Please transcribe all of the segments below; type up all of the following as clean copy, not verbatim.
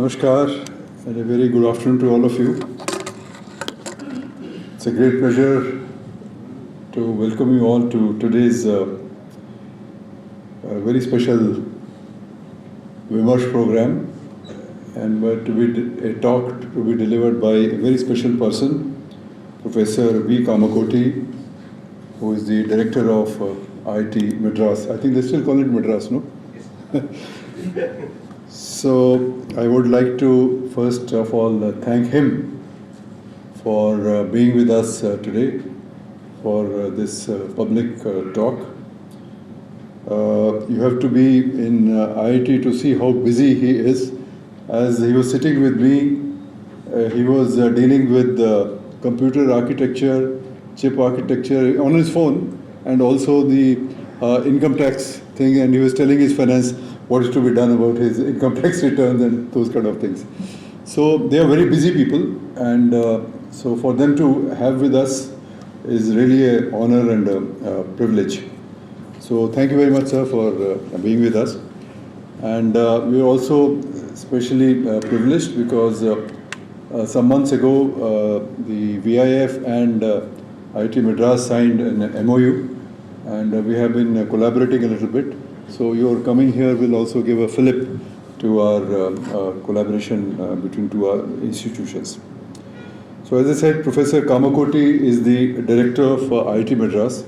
Namaskar and a very good afternoon to all of you. It's a great pleasure to welcome you all to today's very special Vimarsh program, and to be a talk to be delivered by a very special person, Professor V. Kamakoti, who is the director of IIT Madras. I think they still call it Madras, no? So I would like to first of all thank him for being with us today for this public talk. You have to be in IIT to see how busy he is. As he was sitting with me, he was dealing with computer architecture, chip architecture on his phone, and also the income tax thing, and he was telling his finance what is to be done about his income tax returns and those kind of things. So they are very busy people, and so for them to have with us is really an honor and a privilege. So thank you very much, sir, for being with us. And we are also especially privileged because some months ago the VIF and IIT Madras signed an MOU, and we have been collaborating a little bit. So your coming here will also give a fillip to our collaboration between two institutions. So as I said, Professor Kamakoti is the director of IIT Madras,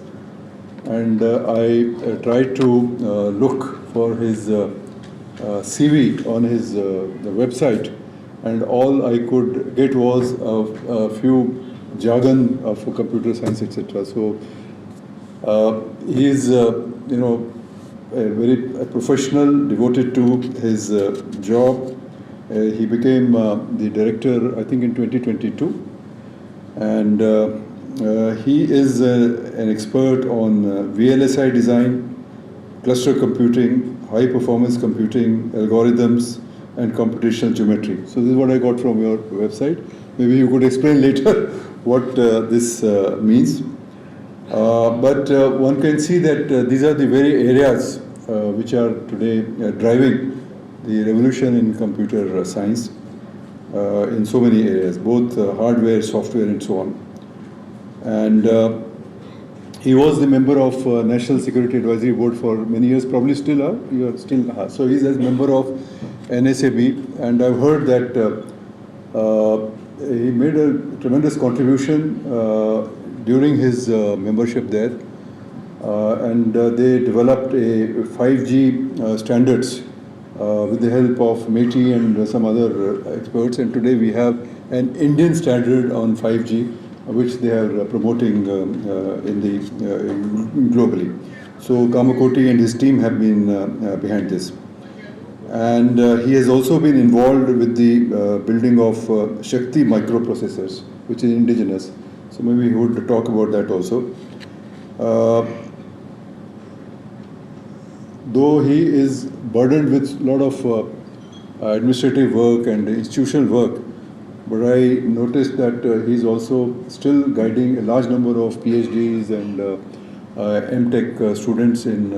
and I tried to look for his CV on his the website, and all I could get was a few jargon for computer science, etc. So he is, a very professional, devoted to his job. He became the director, I think, in 2022, and he is an expert on VLSI design, cluster computing, high performance computing, algorithms, and computational geometry. So this is what I got from your website. Maybe you could explain later what this means. But one can see that these are the very areas which are today driving the revolution in computer science in so many areas, both hardware, software, and so on. And he was the member of National Security Advisory Board for many years, probably still are, you are still are. So he's a member of NSAB, and I've heard that he made a tremendous contribution during his membership there, and they developed a 5G standards with the help of METI and some other experts, and today we have an Indian standard on 5G, which they are promoting globally. So Kamakoti and his team have been behind this. And he has also been involved with the building of Shakti microprocessors, which is indigenous. So maybe he would talk about that also. Though he is burdened with a lot of administrative work and institutional work, but I noticed that he's also still guiding a large number of PhDs and MTech students in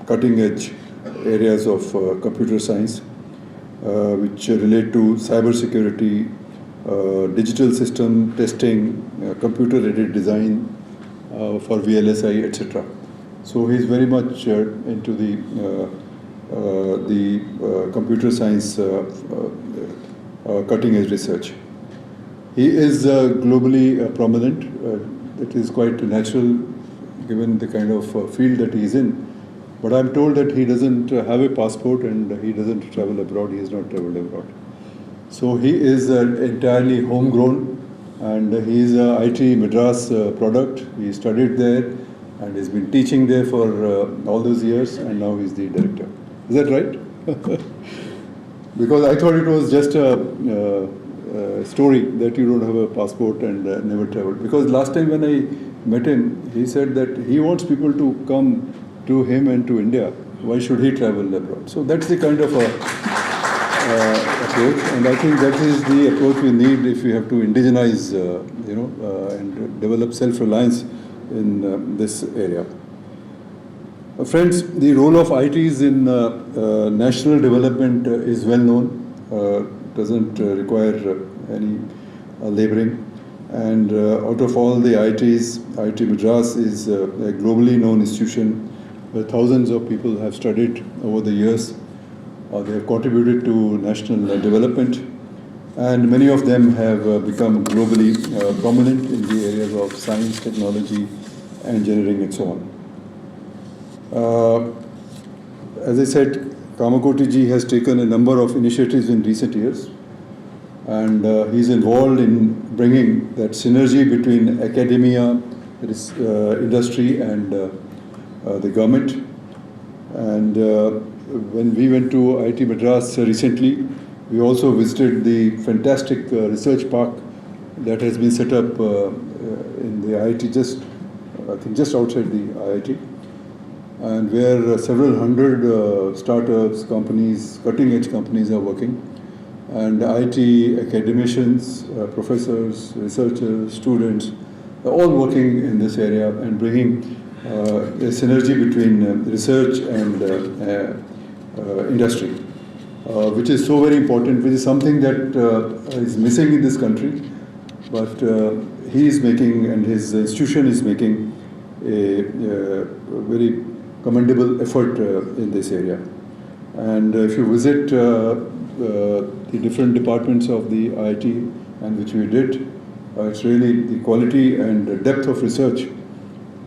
cutting edge areas of computer science, which relate to cyber security, digital system testing, computer-aided design for VLSI, etc. So he's very much into the computer science cutting-edge research. He is globally prominent. It is quite natural given the kind of field that he is in. But I'm told that he doesn't have a passport and he doesn't travel abroad. He has not traveled abroad. So he is entirely homegrown, and he is a IIT Madras product. He studied there and has been teaching there for all those years, and now he's the director. Is that right? Because I thought it was just a story that you don't have a passport and never traveled. Because last time when I met him, he said that he wants people to come to him and to India. Why should he travel abroad? So that's the kind of approach, and I think that is the approach we need if we have to indigenize, and develop self-reliance in this area. Friends, the role of IITs in national development is well known. doesn't require any laboring. And out of all the IITs, IIT Madras is a globally known institution where thousands of people have studied over the years. They have contributed to national development, and many of them have become globally prominent in the areas of science, technology, engineering, and so on. As I said, Kamakoti ji has taken a number of initiatives in recent years, and he's involved in bringing that synergy between academia, industry, and the government. And when we went to IIT Madras recently, we also visited the fantastic research park that has been set up in the IIT, just outside the IIT, and where several hundred startups, companies, cutting-edge companies are working. And IIT academicians, professors, researchers, students, are all working in this area and bringing a synergy between research and industry, which is so very important, which is something that is missing in this country. But he is making, and his institution is making, a very commendable effort in this area. And if you visit the different departments of the IIT, and which we did, it's really the quality and depth of research,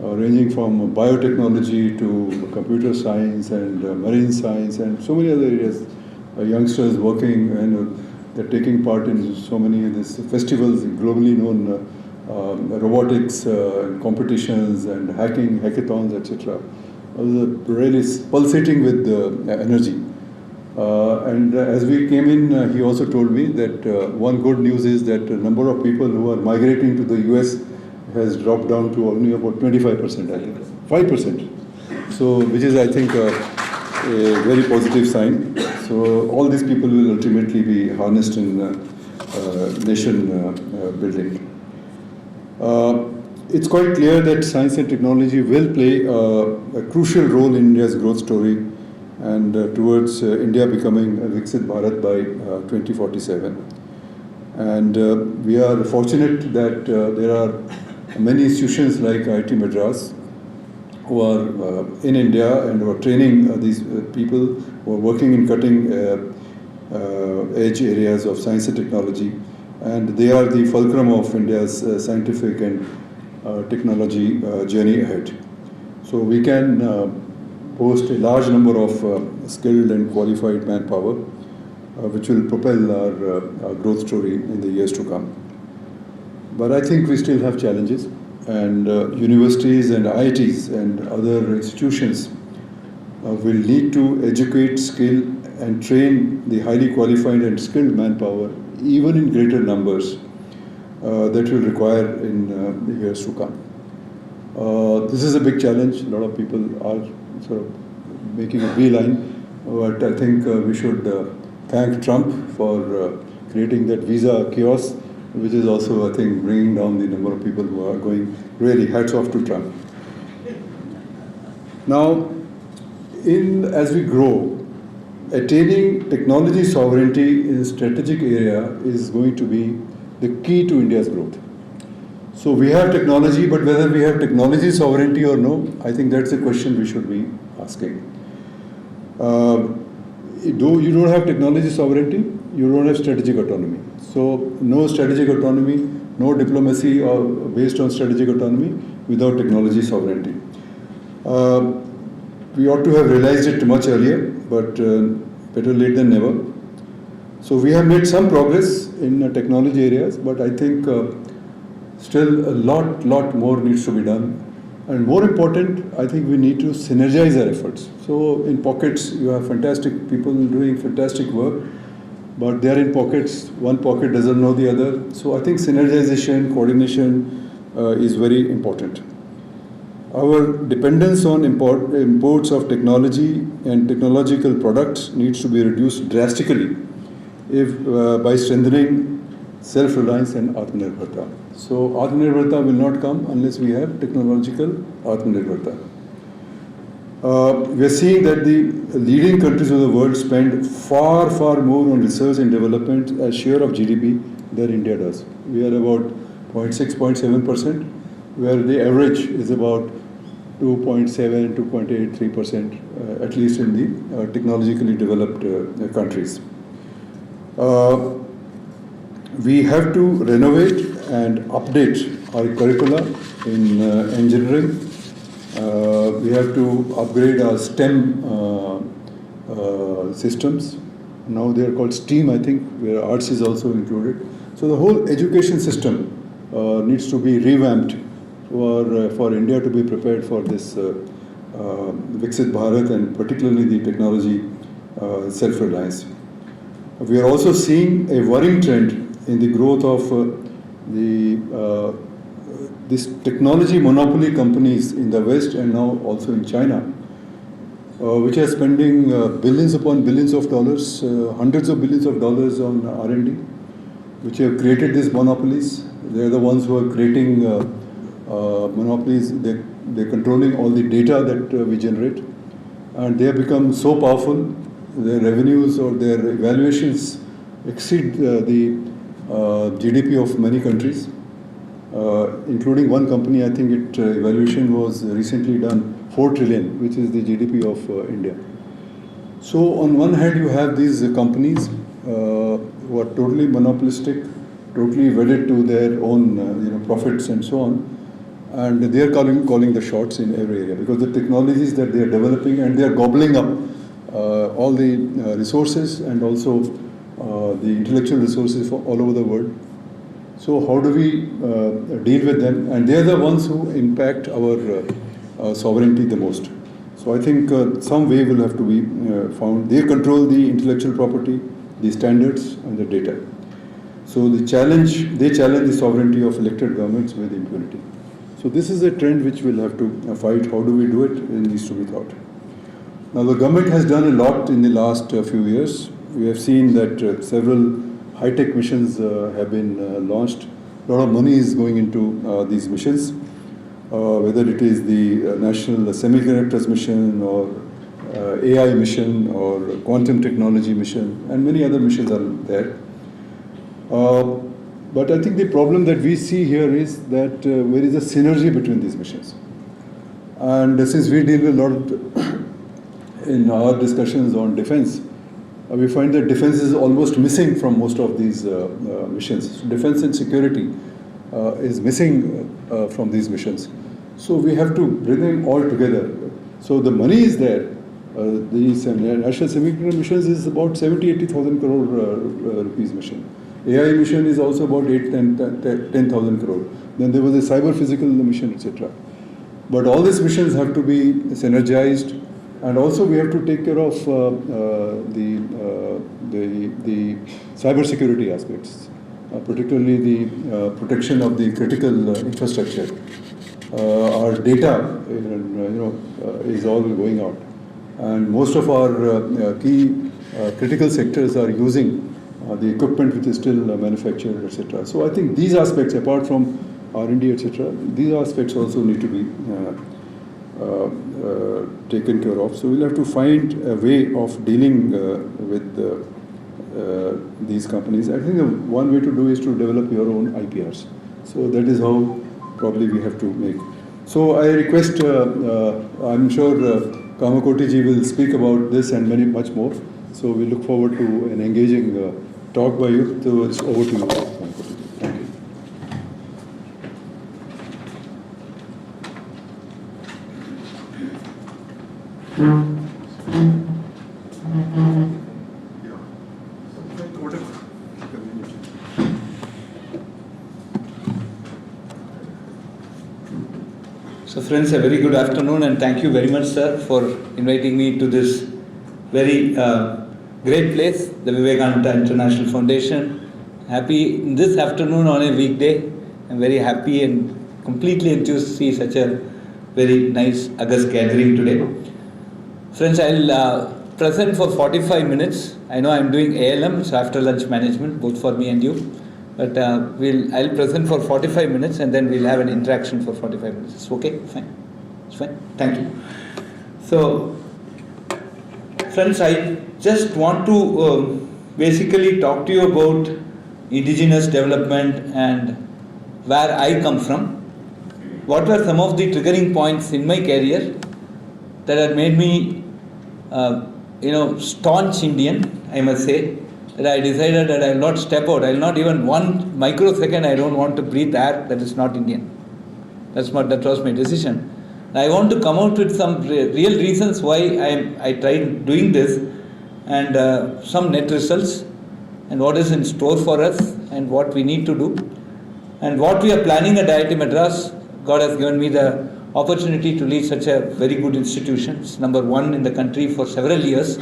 ranging from biotechnology to computer science and marine science and so many other areas. Youngsters working, and they're taking part in so many of these festivals, globally known robotics competitions and hacking, hackathons, etc. Really pulsating with energy. And as we came in, he also told me that one good news is that the number of people who are migrating to the US has dropped down to only about 25%, I think, 5%. So, which is, I think, a very positive sign. So, all these people will ultimately be harnessed in nation building. It's quite clear that science and technology will play a crucial role in India's growth story and towards India becoming a Viksit Bharat by 2047. And we are fortunate that there are many institutions like IIT Madras who are in India and who are training these people who are working in cutting edge areas of science and technology. And they are the fulcrum of India's scientific and technology journey ahead. So we can boast a large number of skilled and qualified manpower, which will propel our growth story in the years to come. But I think we still have challenges, and universities and IITs and other institutions will need to educate, skill, and train the highly qualified and skilled manpower, even in greater numbers, that will require in the years to come. This is a big challenge. A lot of people are sort of making a beeline, but I think we should thank Trump for creating that visa chaos, which is also, I think, bringing down the number of people who are going. Really, hats off to Trump. Now, as we grow, attaining technology sovereignty in a strategic area is going to be the key to India's growth. So we have technology, but whether we have technology sovereignty or no, I think that's a question we should be asking. You don't have technology sovereignty, you don't have strategic autonomy. So no strategic autonomy, no diplomacy based on strategic autonomy without technology sovereignty. We ought to have realized it much earlier, but better late than never. So we have made some progress in technology areas, but I think still a lot more needs to be done. And more important, I think we need to synergize our efforts. So in pockets, you have fantastic people doing fantastic work, but they are in pockets. One pocket doesn't know the other. So I think synergization, coordination is very important. Our dependence on imports of technology and technological products needs to be reduced drastically by strengthening self-reliance and Atmanirbharta. So Atmanirbharta will not come unless we have technological Atmanirbharta. We are seeing that the leading countries of the world spend far, far more on research and development as share of GDP than India does. We are about 0.6, 0.7%, where the average is about 2.7, 2.83%, at least in the technologically developed countries. We have to renovate and update our curricula in engineering. We have to upgrade our STEM systems. Now they are called STEAM, I think, where arts is also included. So the whole education system needs to be revamped for India to be prepared for this Viksit Bharat and particularly the technology self-reliance. We are also seeing a worrying trend in the growth of these technology monopoly companies in the West and now also in China, which are spending billions upon billions of dollars, hundreds of billions of dollars on R&D, which have created these monopolies. They are the ones who are creating monopolies. They're controlling all the data that we generate, and they have become so powerful. Their revenues or their evaluations exceed the GDP of many countries, including one company. I think its evaluation was recently done 4 trillion, which is the GDP of India. So on one hand, you have these companies who are totally monopolistic, totally wedded to their own profits and so on, and they are calling the shots in every area because the technologies that they are developing, and they are gobbling up all the resources and also the intellectual resources for all over the world. So how do we deal with them? And they are the ones who impact our sovereignty the most. So I think some way will have to be found. They control the intellectual property, the standards, and the data. So they challenge the sovereignty of elected governments with impunity. So this is a trend which we'll have to fight. How do we do it? It needs to be thought. Now the government has done a lot in the last few years. We have seen that several high-tech missions have been launched. A lot of money is going into these missions, whether it is the National Semi-Conductors mission or AI mission or quantum technology mission, and many other missions are there. But I think the problem that we see here is that there is a synergy between these missions. And since we deal with a lot in our discussions on defense, we find that defense is almost missing from most of these missions. So defense and security is missing from these missions. So we have to bring them all together. So the money is there. The National Semi-Conductor missions is about 70,000-80,000 crore rupees mission. AI mission is also about 10,000 crore. Then there was a cyber physical mission, etc. But all these missions have to be synergized. And also we have to take care of the cyber security aspects, particularly the protection of the critical infrastructure. Our data, is all going out, and most of our key critical sectors are using the equipment which is still manufactured, etc. So I think these aspects, apart from R&D, etc., these aspects also need to be taken care of. So we'll have to find a way of dealing with these companies. I think one way to do is to develop your own IPRs. So that is how probably we have to make. So I request, I'm sure Kamakoti ji will speak about this and much more. So we look forward to an engaging talk by you. So it's over to you, Kamakoti. Thank you. So friends, a very good afternoon, and thank you very much, sir, for inviting me to this very great place, the Vivekanand International Foundation. Happy this afternoon on a weekday. I'm very happy and completely enthused to see such a very nice august gathering today. Friends, I'll present for 45 minutes. I know I'm doing ALM, so after lunch management, both for me and you. But I'll present for 45 minutes and then we'll have an interaction for 45 minutes. It's okay? Fine. It's fine. Thank you. So, friends, I just want to basically talk to you about indigenous development and where I come from. What were some of the triggering points in my career that had made me, staunch Indian, I must say, that I decided that I will not step out, I will not even 1 microsecond, I don't want to breathe air that is not Indian. That was my decision. I want to come out with some real reasons why I tried doing this and some net results and what is in store for us and what we need to do and what we are planning at IIT Madras. God has given me the opportunity to lead such a very good institution. It's number 1 in the country for several years.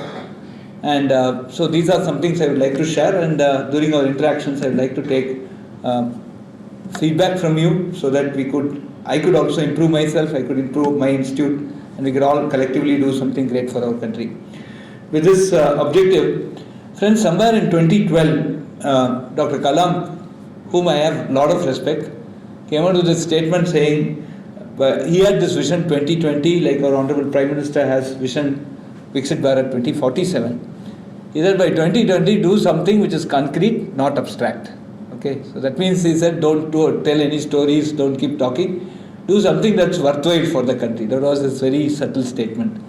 And so these are some things I would like to share, and during our interactions I would like to take feedback from you so that I could also improve myself, I could improve my institute, and we could all collectively do something great for our country. With this objective, friends, somewhere in 2012, Dr. Kalam, whom I have a lot of respect, came out with this statement saying, he had this vision 2020, like our Honorable Prime Minister has vision Viksit Bharat 2047. He said by 2020 do something which is concrete, not abstract. Okay, so that means he said don't tell any stories, don't keep talking, do something that's worthwhile for the country. That was his very subtle statement.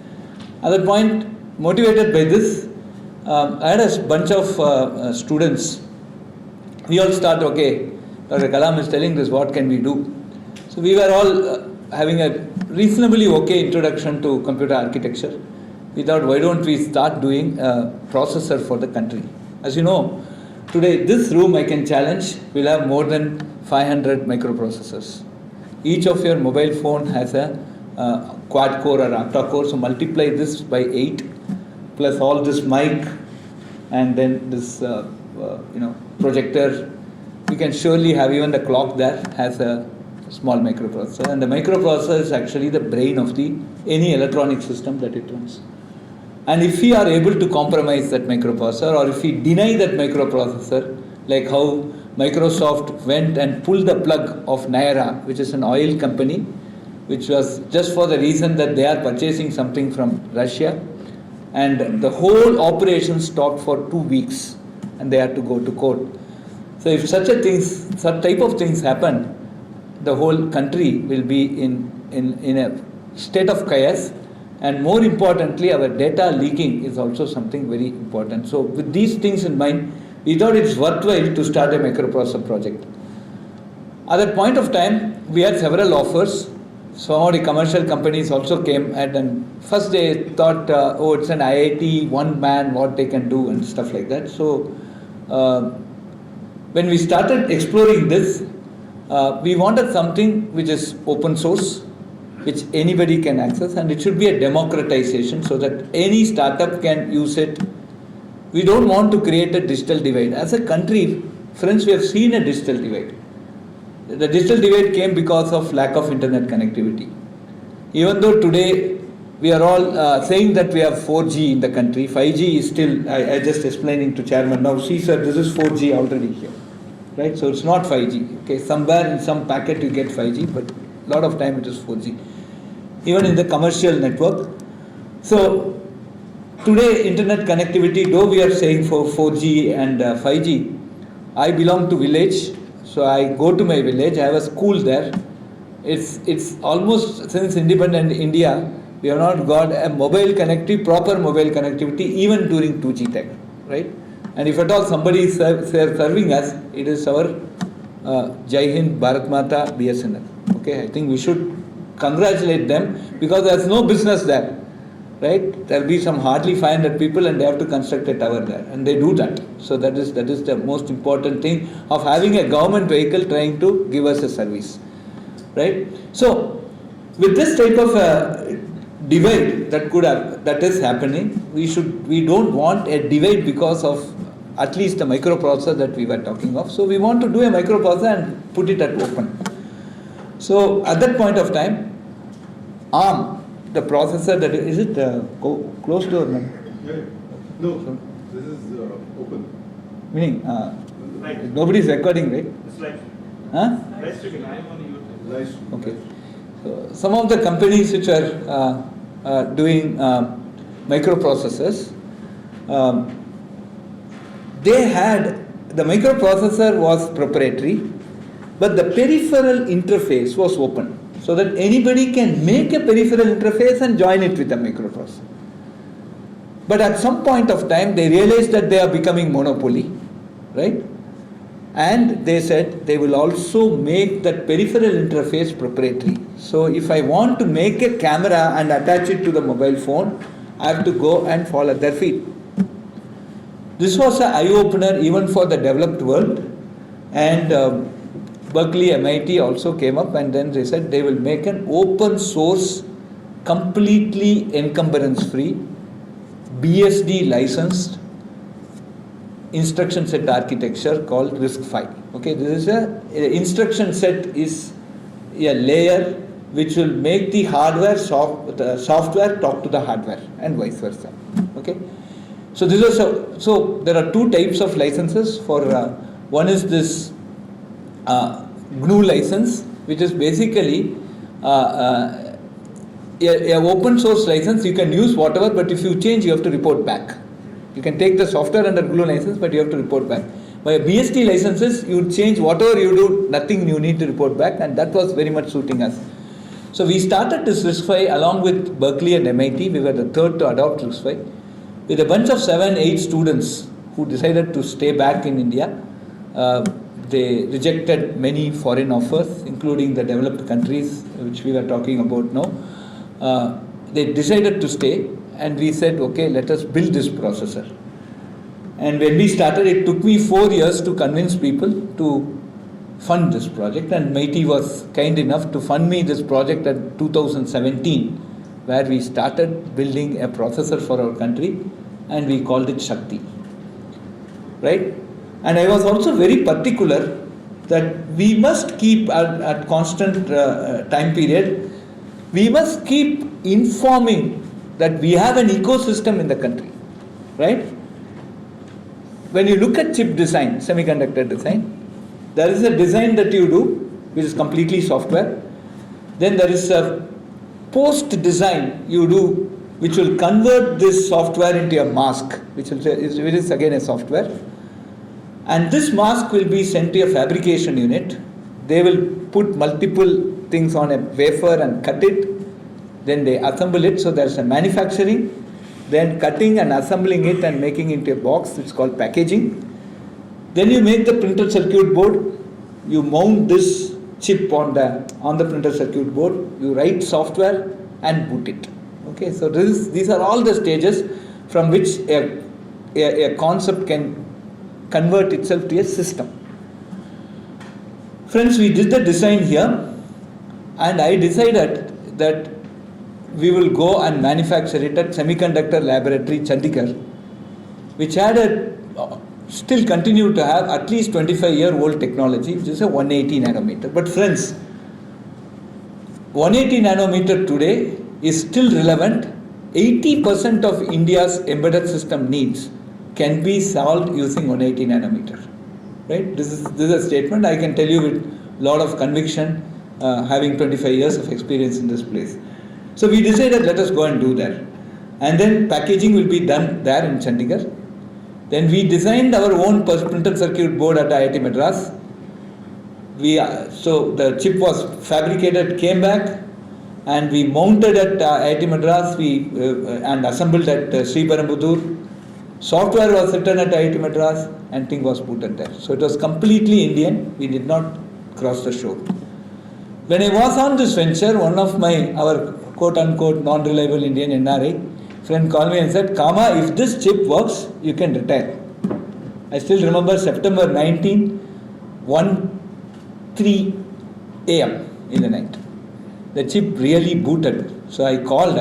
At that point, motivated by this, I had a bunch of students. We all start, okay, Dr. Kalam is telling this, what can we do? So we were all having a reasonably okay introduction to computer architecture. We thought, why don't we start doing a processor for the country? As you know, today this room I can challenge will have more than 500 microprocessors. Each of your mobile phone has a quad core or octa core, so multiply this by 8 plus all this mic and then this projector. You can surely have even the clock there has a small microprocessor, and the microprocessor is actually the brain of any electronic system that it runs. And if we are able to compromise that microprocessor, or if we deny that microprocessor, like how Microsoft went and pulled the plug of Naira, which is an oil company, which was just for the reason that they are purchasing something from Russia, and the whole operation stopped for 2 weeks, and they had to go to court. So if such type of things happen, the whole country will be in a state of chaos, and more importantly, our data leaking is also something very important. So with these things in mind, we thought it's worthwhile to start a microprocessor project. At that point of time, we had several offers. Some of the commercial companies also came and first they thought, it's an IIT, one man, what they can do and stuff like that. So when we started exploring this, we wanted something which is open source, which anybody can access, and it should be a democratization so that any startup can use it. We don't want to create a digital divide. As a country, friends, we have seen a digital divide. The digital divide came because of lack of internet connectivity. Even though today we are all saying that we have 4G in the country, 5G is still, I just explaining to chairman, now see sir, this is 4G already here. Right? So it's not 5G. Okay, somewhere in some packet you get 5G, but a lot of time it is 4G. Even in the commercial network. So today internet connectivity, though we are saying for 4G and 5G, I belong to village, so I go to my village, I have a school there. It's almost since independent India, we have not got a proper mobile connectivity even during 2G tech, right? And if at all somebody is serving us, it is our Jai Hind, Bharat Mata, BSNL. Okay, I think we should congratulate them because there's no business there, right? There'll be some hardly 500 people and they have to construct a tower there, and they do that. So that is the most important thing of having a government vehicle trying to give us a service, right? So with this type of divide that is happening, we don't want a divide because of at least the microprocessor that we were talking of. So we want to do a microprocessor and put it at open. So at that point of time, ARM, the processor that is it closed door? No, no, this is open. Meaning nobody is recording, right? It's live. Huh? Live streaming. I am on YouTube. Nice. Okay. So some of the companies which are doing microprocessors, they had, the microprocessor was proprietary, but the peripheral interface was open, so that anybody can make a peripheral interface and join it with a microprocessor. But at some point of time, they realized that they are becoming monopoly, right? And they said they will also make that peripheral interface proprietary. So if I want to make a camera and attach it to the mobile phone, I have to go and fall at their feet. This was an eye-opener even for the developed world, and Berkeley, MIT also came up, and then they said they will make an open source, completely encumbrance-free, BSD licensed instruction set architecture called RISC-V. Okay, this is instruction set is a layer which will make the the software talk to the hardware and vice versa. Okay, so this is so there are two types of licenses for one is this GNU license, which is basically a open source license. You can use whatever, but if you change, you have to report back. You can take the software under GNU license, but you have to report back. By BSD licenses, you change whatever you do, nothing you need to report back, and that was very much suiting us. So we started this RISC-V along with Berkeley and MIT. We were the third to adopt RISC-V with a bunch of 7-8 students who decided to stay back in India. They rejected many foreign offers, including the developed countries, which we were talking about now. They decided to stay, and we said, okay, let us build this processor. And when we started, it took me 4 years to convince people to fund this project, and MIT was kind enough to fund me this project at 2017, where we started building a processor for our country, and we called it Shakti. Right? And I was also very particular that we must keep at constant time period, we must keep informing that we have an ecosystem in the country, right? When you look at chip design, semiconductor design, there is a design that you do, which is completely software. Then there is a post-design you do, which will convert this software into a mask, which is again a software. And this mask will be sent to a fabrication unit. They will put multiple things on a wafer and cut it. Then they assemble it. So there's a manufacturing, then cutting and assembling it and making it into a box. It's called packaging. Then you make the printed circuit board. You mount this chip on the printed circuit board. You write software and boot it. Okay, so these are all the stages from which a concept can convert itself to a system. Friends, we did the design here, and I decided that we will go and manufacture it at Semiconductor Laboratory, Chandigarh, which had still continue to have at least 25-year-old technology, which is a 180 nanometer. But friends, 180 nanometer today is still relevant. 80% of India's embedded system needs can be solved using 180 nanometer. Right? This is a statement I can tell you with a lot of conviction, having 25 years of experience in this place. So we decided, let us go and do that. And then packaging will be done there in Chandigarh. Then we designed our own printed circuit board at IIT Madras. So the chip was fabricated, came back, and we mounted at IIT Madras and assembled at Sriperumbudur. Software was written at IIT Madras, and thing was booted there. So it was completely Indian. We did not cross the shore. When I was on this venture, one of our quote-unquote non-reliable Indian NRI friend called me and said, Kama, if this chip works, you can retire. I still remember September 19, 1:03 a.m. in the night. The chip really booted. So I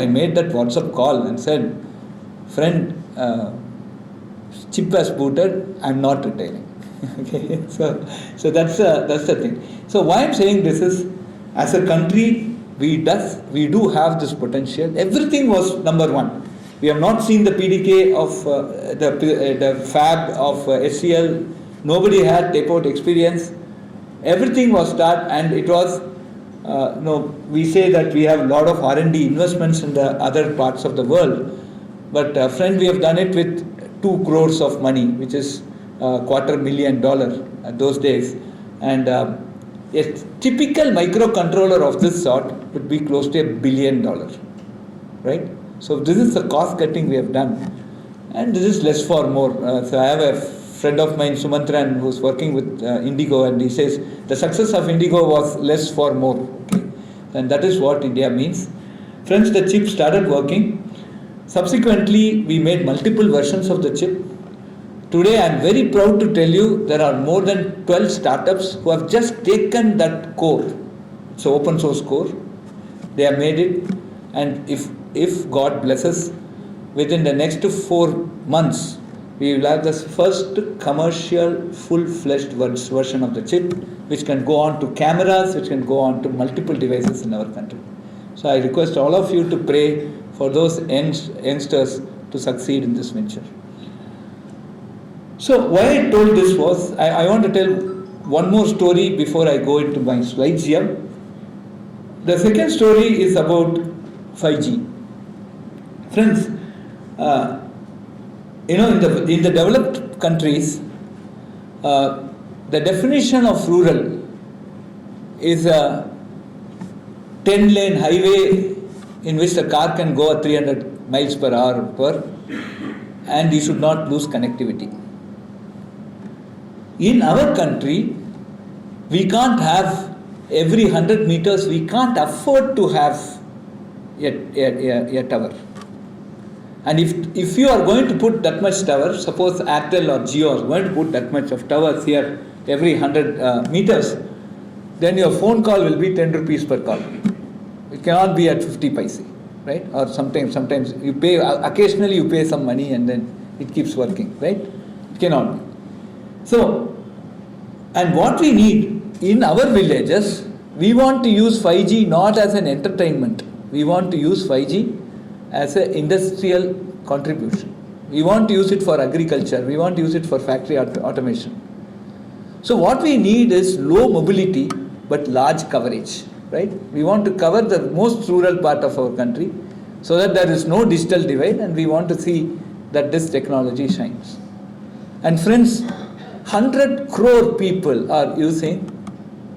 made that WhatsApp call and said, friend, chip has booted, I'm not retiring. Okay, so that's the thing. So why I'm saying this is, as a country, we do have this potential. Everything was number one. We have not seen the PDK of the fab of SCL. Nobody had tape out experience. Everything was start, and it was we say that we have a lot of R&D investments in the other parts of the world, but friend, we have done it with 2 crores of money, which is $250,000 those days, and a typical microcontroller of this sort would be close to $1 billion, right? So this is the cost cutting we have done, and this is less for more. So I have a friend of mine, Sumantran, who's working with Indigo, and he says the success of Indigo was less for more. Okay? And that is what India means. Friends, the chip started working. Subsequently, we made multiple versions of the chip. Today, I am very proud to tell you there are more than 12 startups who have just taken that core. It's an open source core. They have made it, and if God blesses, within the next 4 months, we will have the first commercial full-fledged version of the chip, which can go on to cameras, which can go on to multiple devices in our country. So I request all of you to pray for those youngsters to succeed in this venture. So why I told this was, I want to tell one more story before I go into my slides here. The second story is about 5G. Friends, in the developed countries, the definition of rural is a 10-lane highway in which the car can go at 300 miles per hour and you should not lose connectivity. In our country, we can't have every 100 meters, we can't afford to have a tower. And if you are going to put that much tower, suppose Airtel or Jio are going to put that much of towers here every 100 meters, then your phone call will be 10 rupees per call. It cannot be at 50 paise, right? Or sometimes you pay, occasionally you pay some money and then it keeps working, right? It cannot be. So, and what we need in our villages, we want to use 5G not as an entertainment. We want to use 5G as an industrial contribution. We want to use it for agriculture. We want to use it for factory automation. So what we need is low mobility but large coverage, right? We want to cover the most rural part of our country so that there is no digital divide, and we want to see that this technology shines. And friends, 100 crore people are using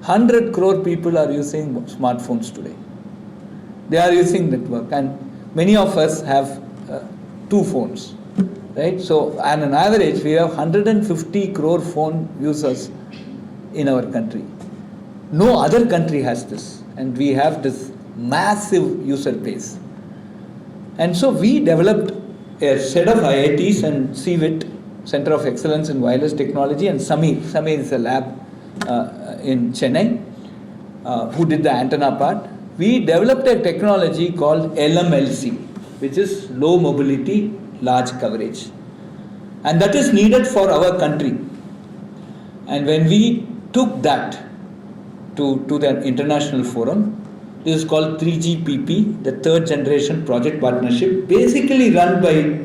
smartphones today. They are using network, and many of us have 2 phones, right? So on an average, we have 150 crore phone users in our country. No other country has this, and we have this massive user base. And so we developed a set of IITs and CVIT, Center of Excellence in Wireless Technology, and Samir is a lab in Chennai, who did the antenna part. We developed a technology called LMLC, which is low mobility, large coverage. And that is needed for our country. And when we took that to the international forum, this is called 3GPP, the third generation project partnership, basically run by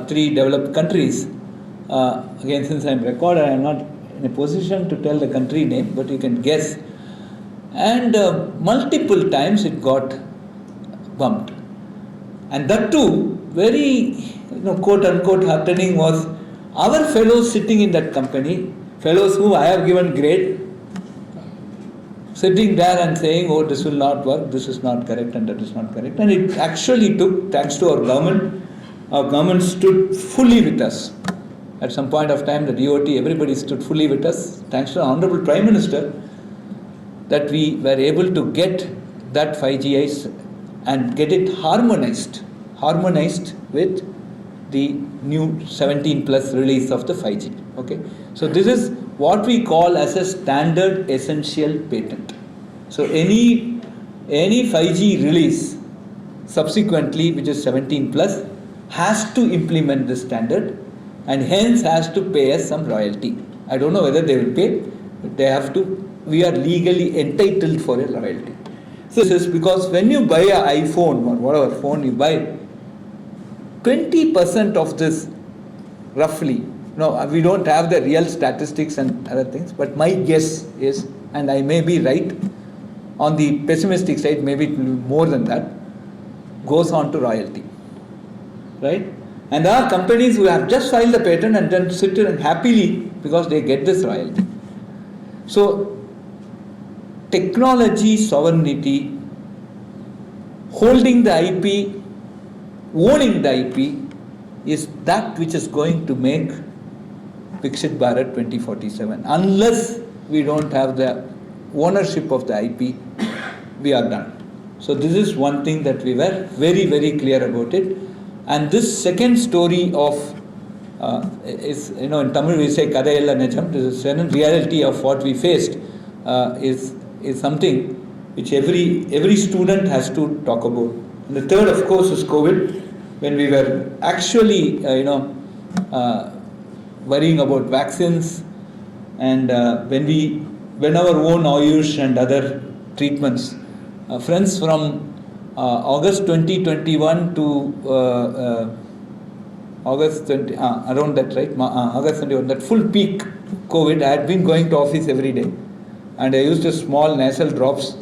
3 developed countries. Again, since I'm recorder, I'm not in a position to tell the country name, but you can guess. And multiple times it got bumped. And that too, very quote unquote heartening was our fellows sitting in that company, fellows who I have given grade, sitting there and saying, oh, this will not work, this is not correct and that is not correct. And it actually took, thanks to our government stood fully with us. At some point of time, the DOT, everybody stood fully with us, thanks to the Honorable Prime Minister, that we were able to get that 5G and get it harmonized with the new 17 plus release of the 5G. Okay, so this is what we call as a standard essential patent. So any 5G release subsequently, which is 17 plus, has to implement this standard and hence has to pay us some royalty. I don't know whether they will pay, but they have to. We are legally entitled for a royalty. So this is because when you buy an iPhone or whatever phone you buy, 20% of this roughly, we don't have the real statistics and other things, but my guess is, and I may be right, on the pessimistic side, maybe it will be more than that, goes on to royalty, right? And there are companies who have just filed the patent and then sit and happily because they get this royalty. So, technology sovereignty, holding the IP, owning the IP is that which is going to make Viksit Bharat 2047. Unless we don't have the ownership of the IP, we are done. So this is one thing that we were very, very clear about it. And this second story of is, in Tamil we say Kadayella Nejam, this is a reality of what we faced, is something which every student has to talk about. And the third, of course, is COVID, when we were actually worrying about vaccines, and when our own Ayush and other treatments, friends, from August 2021 to August 20, around that, right? August 21, that full peak COVID, I had been going to office every day, and I used a small nasal drops,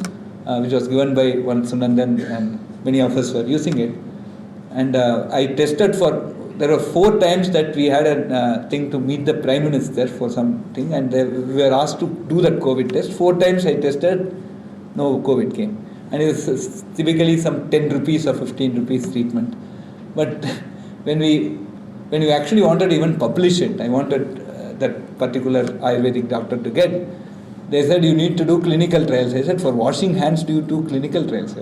which was given by one Sunandan, and many of us were using it. And I tested for, there were 4 times that we had a thing to meet the Prime Minister for something, and we were asked to do that COVID test. 4 times I tested, no COVID came. And it was typically some 10 rupees or 15 rupees treatment. But when we actually wanted to even publish it, I wanted that particular Ayurvedic doctor to get, they said you need to do clinical trials. I said, for washing hands do you do clinical trials?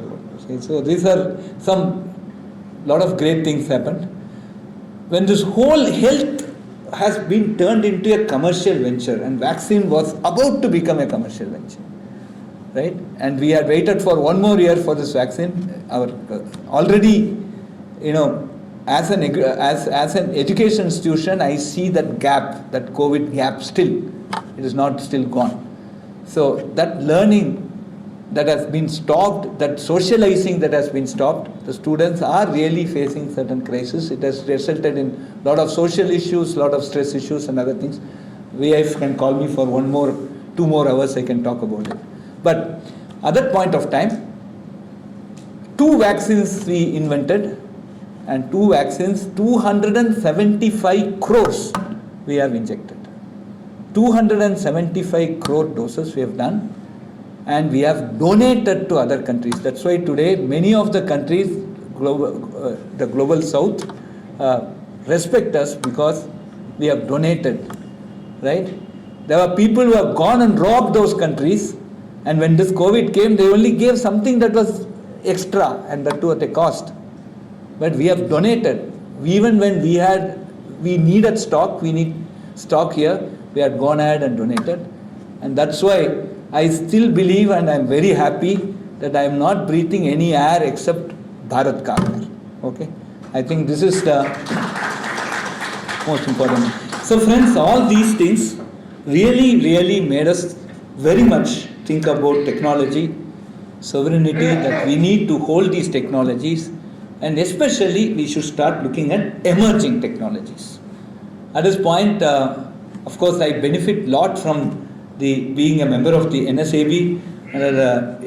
So these are lot of great things happened. When this whole health has been turned into a commercial venture, and vaccine was about to become a commercial venture, right? And we had waited for 1 more year for this vaccine. Our already, as an education institution, I see that gap, that COVID gap still, it is not still gone. So that learning that has been stopped, that socializing that has been stopped, the students are really facing certain crises. It has resulted in a lot of social issues, a lot of stress issues and other things. VIF can call me for 2 more hours, I can talk about it. But at that point of time, 2 vaccines we invented, and 2 vaccines, 275 crores we have injected. 275 crore doses we have done, and we have donated to other countries. That's why today many of the countries, the global south, respect us because we have donated, right? There are people who have gone and robbed those countries, and when this COVID came, they only gave something that was extra, and that too at a cost. But we have donated. Even when we needed stock, we need stock here, we had gone ahead and donated. And that's why I still believe, and I'm very happy that I am not breathing any air except Bharat ka air. Okay? I think this is the most important. So friends, all these things really made us very much think about technology, sovereignty, that we need to hold these technologies, and especially we should start looking at emerging technologies. At this point, of course, I benefit a lot from being a member of the NSAB, and a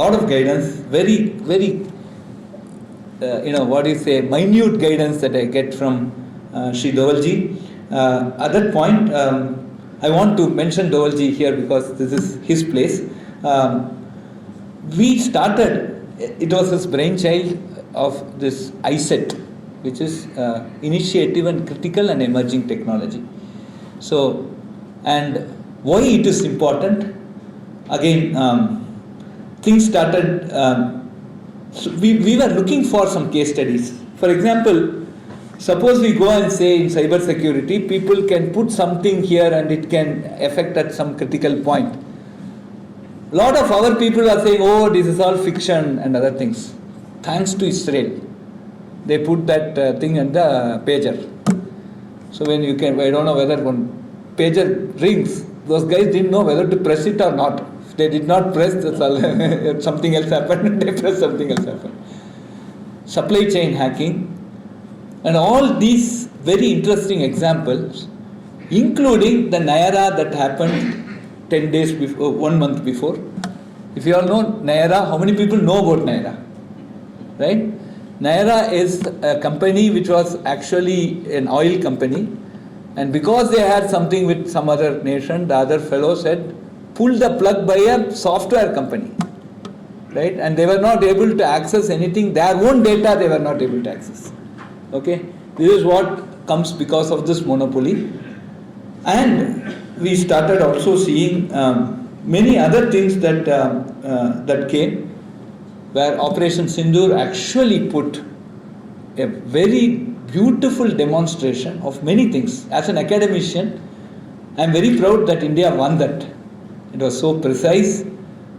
lot of guidance, very minute guidance that I get from Shri Dovalji. At that point, I want to mention Dovalji here because this is his place. We started, it was his brainchild of this ISET, which is Initiative and Critical and Emerging Technology. So, and why it is important? Again, things started, so we were looking for some case studies. For example, suppose we go and say in cyber security, people can put something here and it can affect at some critical point. A lot of our people are saying, oh, this is all fiction and other things. Thanks to Israel, they put that thing in the pager. So when you can, I don't know whether when pager rings, those guys didn't know whether to press it or not. If they did not press, something else happened, they pressed, something else happened. Supply chain hacking, and all these very interesting examples, including the Nayara that happened 10 days before, 1 month before, If you all know Naira, how many people know about Naira? Right? Naira is a company which was actually an oil company, and because they had something with some other nation, the other fellow said, pull the plug by a software company. Right? And they were not able to access anything, their own data they were not able to access. Okay? This is what comes because of this monopoly. And we started also seeing many other things that, that came, where Operation Sindoor actually put a very beautiful demonstration of many things. As an academician, I am very proud that India won that. It was so precise.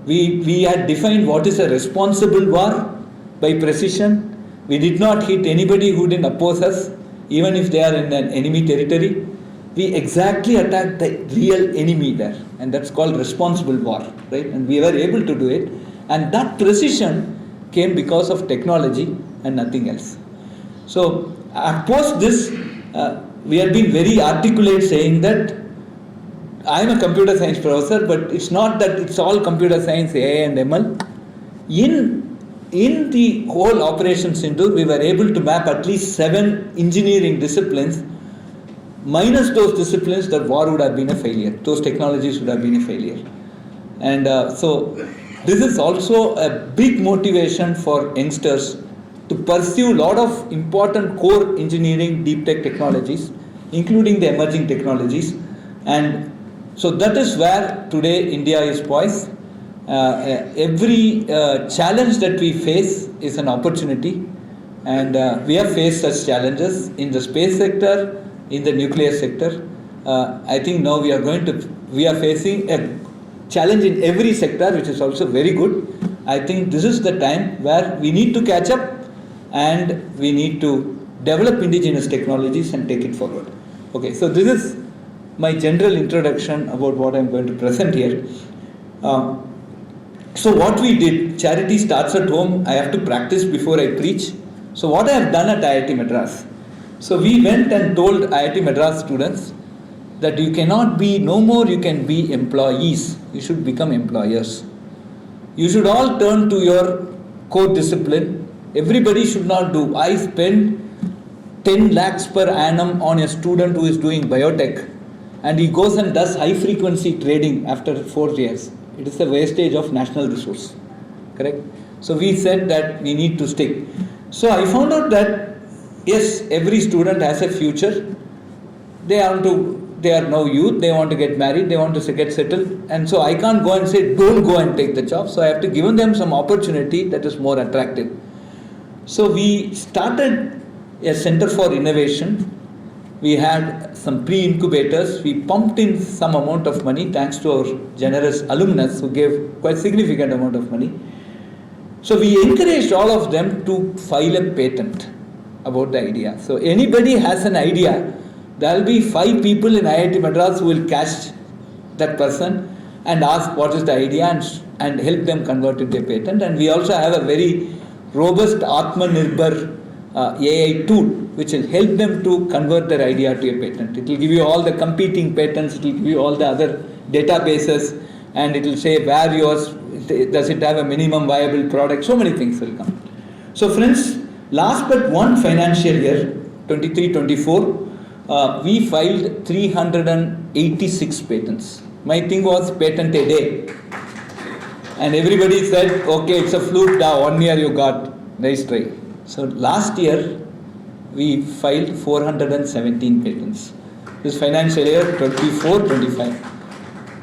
We had defined what is a responsible war by precision. We did not hit anybody who didn't oppose us, even if they are in an enemy territory. We exactly attacked the real enemy there, and that's called responsible war, right? And we were able to do it, and that precision came because of technology and nothing else. So, post this, we have been very articulate saying that I am a computer science professor, but it's not that it's all computer science, AI and ML. In the whole Operation Sindoor, we were able to map at least 7 engineering disciplines. Minus those disciplines, the war would have been a failure. Those technologies would have been a failure. And so, this is also a big motivation for youngsters to pursue a lot of important core engineering, deep tech technologies, including the emerging technologies. And so that is where today India is poised. Every challenge that we face is an opportunity, and we have faced such challenges in the space sector, in the nuclear sector. I think now we are facing a challenge in every sector, which is also very good. I think this is the time where we need to catch up, and we need to develop indigenous technologies and take it forward. Okay, so this is my general introduction about what I am going to present here. So what we did, charity starts at home. I have to practice before I preach. So what I have done at IIT Madras. So we went and told IIT Madras students that you cannot be, no more you can be employees. You should become employers. You should all turn to your core discipline. Everybody should not do. I spend 10 lakhs per annum on a student who is doing biotech, and he goes and does high frequency trading after 4 years. It is a wastage of national resource, correct? So we said that we need to stick. So I found out that yes, every student has a future. They are now youth, they want to get married, they want to get settled, and so I can't go and say don't go and take the job. So I have to give them some opportunity that is more attractive. So we started a center for innovation. We had some pre-incubators. We pumped in some amount of money thanks to our generous alumnus who gave quite significant amount of money. So we encouraged all of them to file a patent about the idea. So anybody has an idea, there will be 5 people in IIT Madras who will catch that person and ask what is the idea and help them convert it to a patent. And we also have a very robust Atmanirbhar AI tool which will help them to convert their idea to a patent. It will give you all the competing patents, it will give you all the other databases, and it will say where yours, does it have a minimum viable product, so many things will come. So friends, last but one financial year, 23-24, we filed 386 patents. My thing was patent a day. And everybody said, okay, it's a fluke, 1 year you got, nice try. So last year, we filed 417 patents. This financial year, 24-25.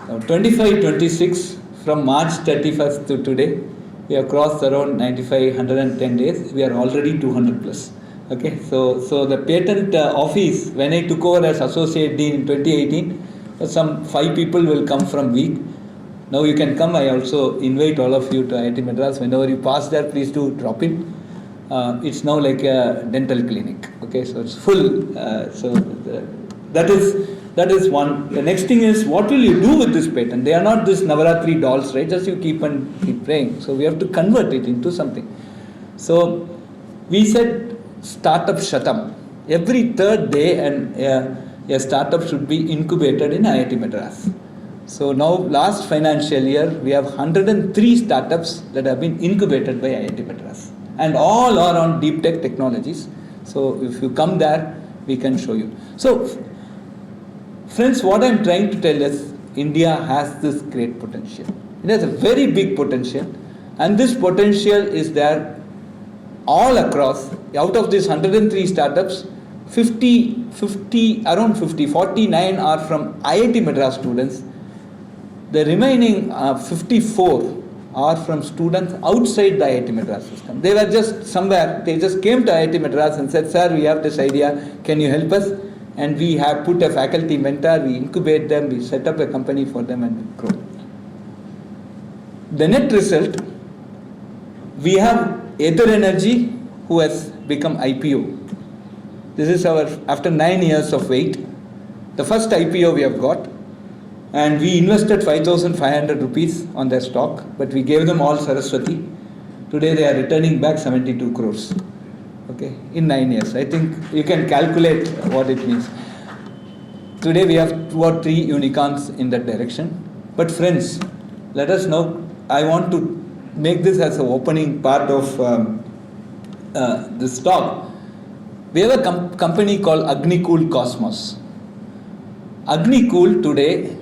Now 25-26, from March 31st to today, we have crossed around 95, 110 days. We are already 200 plus. Okay, so the patent office, when I took over as Associate Dean in 2018, some 5 people will come from week. Now you can come. I also invite all of you to IIT Madras. Whenever you pass there, please do drop in. It's now like a dental clinic. Okay, so it's full. That is one. The next thing is, what will you do with this patent? They are not this Navaratri dolls, right? Just you keep praying. So we have to convert it into something. So we said startup shatam. Every third day, a startup should be incubated in IIT Madras. So now last financial year, we have 103 startups that have been incubated by IIT Madras. And all are on deep tech technologies. So if you come there, we can show you. So friends, what I'm trying to tell is India has this great potential. It has a very big potential. And this potential is there all across. Out of these 103 startups, 49 are from IIT Madras students. The remaining 54 are from students outside the IIT Madras system. They were just somewhere, they just came to IIT Madras and said, sir, we have this idea, can you help us? And we have put a faculty mentor, we incubate them, we set up a company for them and we grow. The net result, we have Ether Energy, who has become IPO. This is our, after 9 years of wait, the first IPO we have got. And we invested 5,500 rupees on their stock, but we gave them all Saraswati. Today they are returning back 72 crores. Okay, in 9 years. I think you can calculate what it means. Today we have 2 or 3 unicorns in that direction. But friends, let us know. I want to make this as an opening part of this talk. We have a company called Agnicool Cosmos. Agnicool today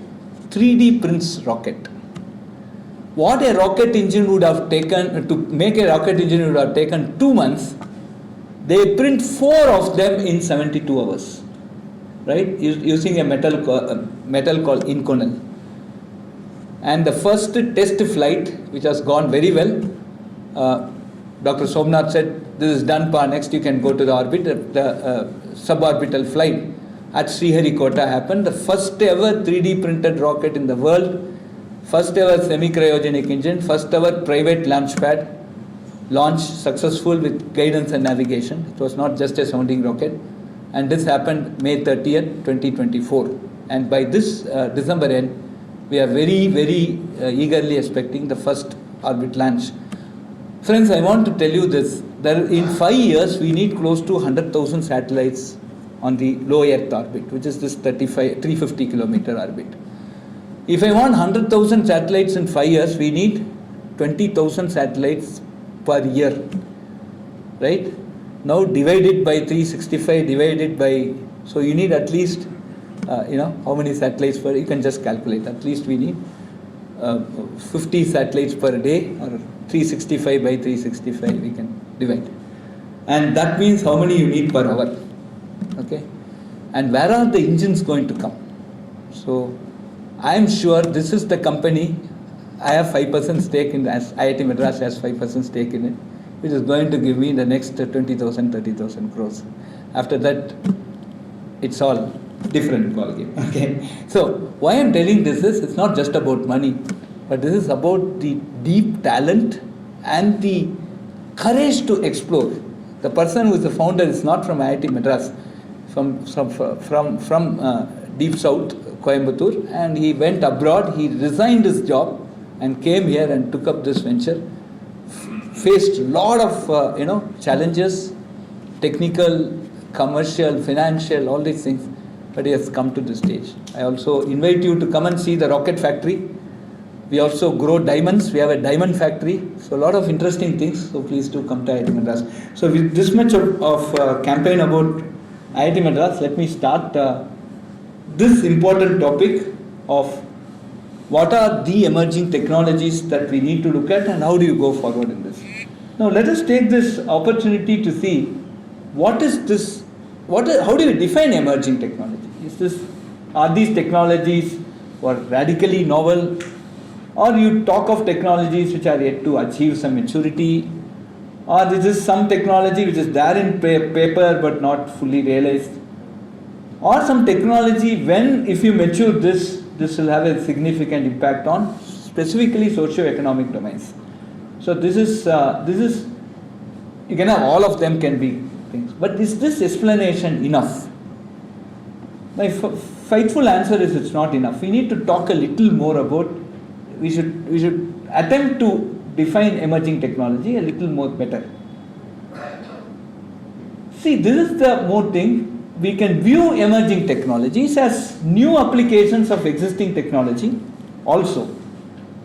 3D prints rocket. What a rocket engine would have taken, to make a rocket engine would have taken 2 months, they print 4 of them in 72 hours, right? Using a metal called Inconel. And the first test flight, which has gone very well, Dr. Somnath said, this is done, pa, next you can go to the orbit, the suborbital flight at Sriharikota happened. The first ever 3D printed rocket in the world, first ever semi-cryogenic engine, first ever private launch pad, launch successful with guidance and navigation. It was not just a sounding rocket. And this happened May 30th, 2024. And by this December end, we are very, very eagerly expecting the first orbit launch. Friends, I want to tell you this, that in 5 years, we need close to 100,000 satellites on the low Earth orbit, which is this 350 kilometer orbit. If I want 100,000 satellites in 5 years, we need 20,000 satellites per year, right? Now divide it by 365, divided by, so you need at least, how many satellites per, you can just calculate, at least we need 50 satellites per day, or 365 by 365 we can divide. And that means how many you need per hour. Okay, and where are the engines going to come? So I am sure this is the company. I have 5% stake in this. IIT Madras has 5% stake in it, which is going to give me the next 20,000, 30,000 crores. After that, it's all different ballgame. Okay, so why I'm telling this is, it's not just about money, but this is about the deep talent and the courage to explore. The person who is the founder is not from IIT Madras, from deep south, Coimbatore, and he went abroad. He resigned his job and came here and took up this venture. Faced a lot of challenges, technical, commercial, financial, all these things, but he has come to this stage. I also invite you to come and see the rocket factory. We also grow diamonds. We have a diamond factory. So a lot of interesting things. So please do come to IIT Madras. So with this much of campaign about IIT Madras, let me start this important topic of what are the emerging technologies that we need to look at and how do you go forward in this. Now let us take this opportunity to see what is this, how do you define emerging technology? Are these technologies or radically novel, or you talk of technologies which are yet to achieve some maturity, or this is some technology which is there in paper but not fully realized, or some technology when, if you mature this will have a significant impact on specifically socio-economic domains. So this is you can have all of them can be things, but is this explanation enough? My frightful answer is it's not enough. We need to talk a little more about, we should attempt to define emerging technology a little more better. See, this is the more thing. We can view emerging technologies as new applications of existing technology also,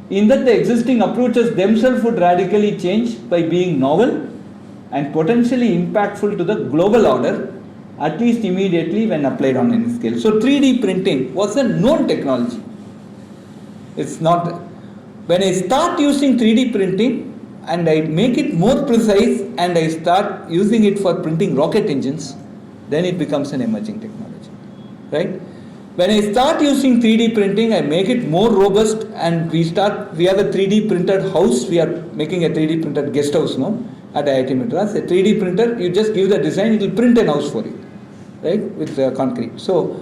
in that the existing approaches themselves would radically change by being novel and potentially impactful to the global order, at least immediately when applied on any scale. So 3D printing was a known technology. It's not, when I start using 3D printing and I make it more precise and I start using it for printing rocket engines, then it becomes an emerging technology, right? When I start using 3D printing, I make it more robust, and we have a 3D printed house. We are making a 3D printed guest house now at IIT Madras. A 3D printer, you just give the design, it will print an house for you, right, with concrete. So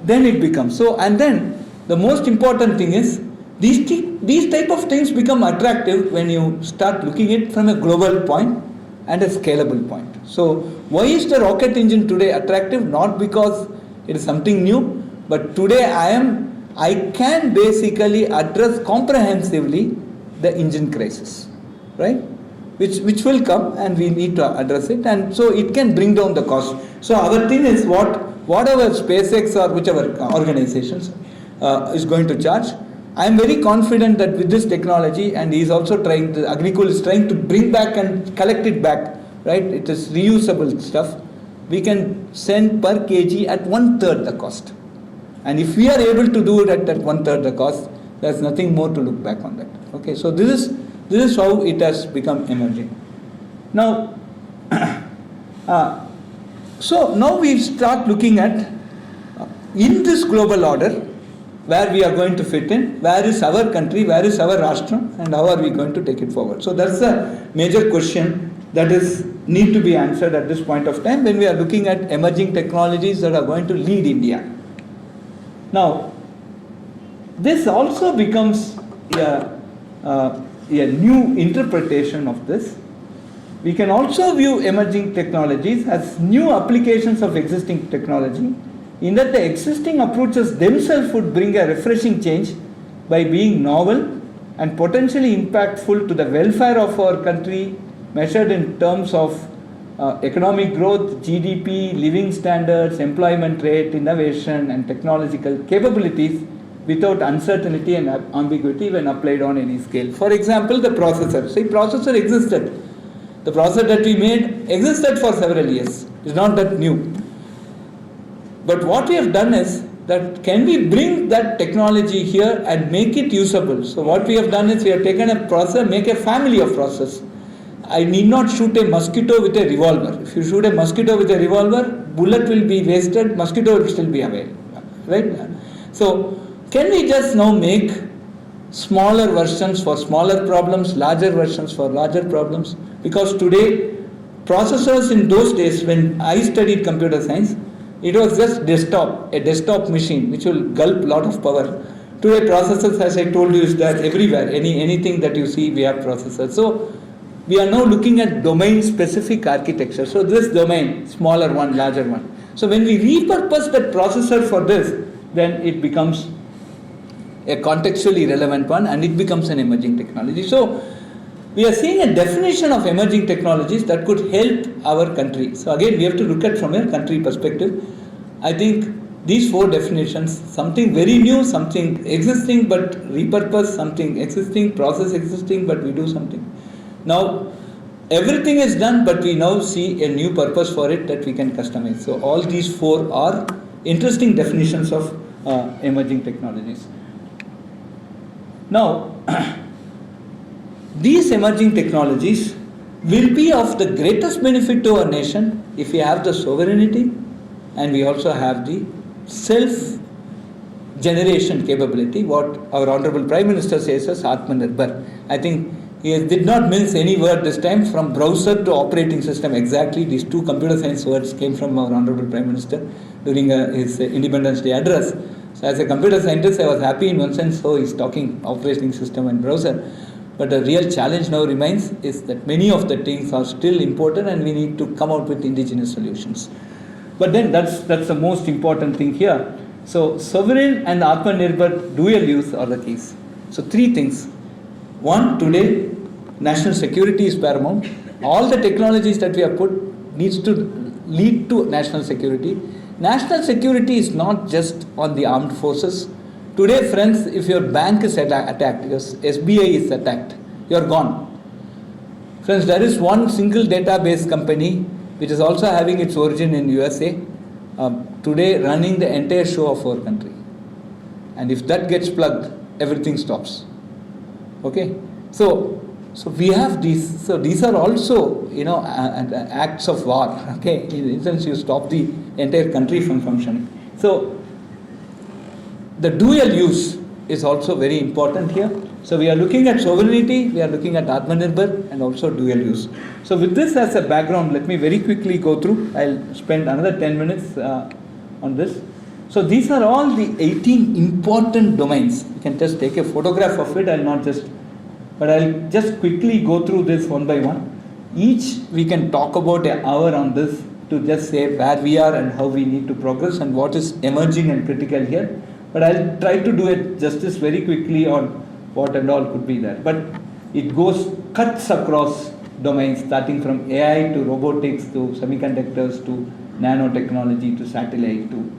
then it becomes so. And then the most important thing is these type of things become attractive when you start looking at it from a global point and a scalable point. So why is the rocket engine today attractive? Not because it is something new, but today I can basically address comprehensively the engine crisis, right? Which will come, and we need to address it, and so it can bring down the cost. So our thing is whatever SpaceX or whichever organizations is going to charge. I am very confident that with this technology, and he is also trying, the Agricool is trying to bring back and collect it back, right? It is reusable stuff. We can send per kg at 1/3 the cost. And if we are able to do it at 1/3 the cost, there's nothing more to look back on that. Okay, so this is how it has become emerging. Now, so now we start looking at in this global order, where we are going to fit in, where is our country, where is our Rashtra, and how are we going to take it forward. So that's a major question that is need to be answered at this point of time when we are looking at emerging technologies that are going to lead India. Now, this also becomes a new interpretation of this. We can also view emerging technologies as new applications of existing technology, in that the existing approaches themselves would bring a refreshing change by being novel and potentially impactful to the welfare of our country, measured in terms of economic growth, GDP, living standards, employment rate, innovation, and technological capabilities, without uncertainty and ambiguity when applied on any scale. For example, the processor. See, processor existed. The processor that we made existed for several years. It's not that new. But what we have done is that can we bring that technology here and make it usable? So what we have done is we have taken a processor, make a family of processors. I need not shoot a mosquito with a revolver. If you shoot a mosquito with a revolver, bullet will be wasted, mosquito will still be available, right? So can we just now make smaller versions for smaller problems, larger versions for larger problems? Because today, processors in those days when I studied computer science, it was just a desktop machine which will gulp a lot of power. Today processors, as I told you, is there everywhere. Anything that you see, we have processors. So we are now looking at domain specific architecture. So this domain, smaller one, larger one. So when we repurpose that processor for this, then it becomes a contextually relevant one, and it becomes an emerging technology. So we are seeing a definition of emerging technologies that could help our country. So again, we have to look at from a country perspective. I think these four definitions, something very new, something existing but repurposed, something existing, process existing but we do something. Now everything is done, but we now see a new purpose for it that we can customize. So all these four are interesting definitions of emerging technologies. Now these emerging technologies will be of the greatest benefit to our nation if we have the sovereignty and we also have the self-generation capability, what our Honorable Prime Minister says as Atmanirbhar. I think he did not mince any word this time, from browser to operating system. Exactly these two computer science words came from our Honorable Prime Minister during his Independence Day address. So as a computer scientist, I was happy in one sense, so he's talking operating system and browser. But the real challenge now remains is that many of the things are still important and we need to come out with indigenous solutions. But then that's the most important thing here. So sovereign and Atmanirbhar dual use are the keys. So three things. One, today national security is paramount. All the technologies that we have put needs to lead to national security. National security is not just on the armed forces. Today, friends, if your bank is attacked, your SBI is attacked, you are gone. Friends, there is one single database company which is also having its origin in USA, today running the entire show of our country. And if that gets plugged, everything stops. Okay? So we have these. So these are also, acts of war. Okay? In a sense, you stop the entire country from functioning. So the dual use is also very important here. So we are looking at sovereignty, we are looking at Atmanirbhar, and also dual use. So with this as a background, let me very quickly go through. I'll spend another 10 minutes on this. So these are all the 18 important domains. You can just take a photograph of it. But I'll just quickly go through this one by one. Each we can talk about an hour on this to just say where we are and how we need to progress and what is emerging and critical here. But I'll try to do it justice very quickly on what and all could be there. But it cuts across domains, starting from AI to robotics to semiconductors to nanotechnology to satellite to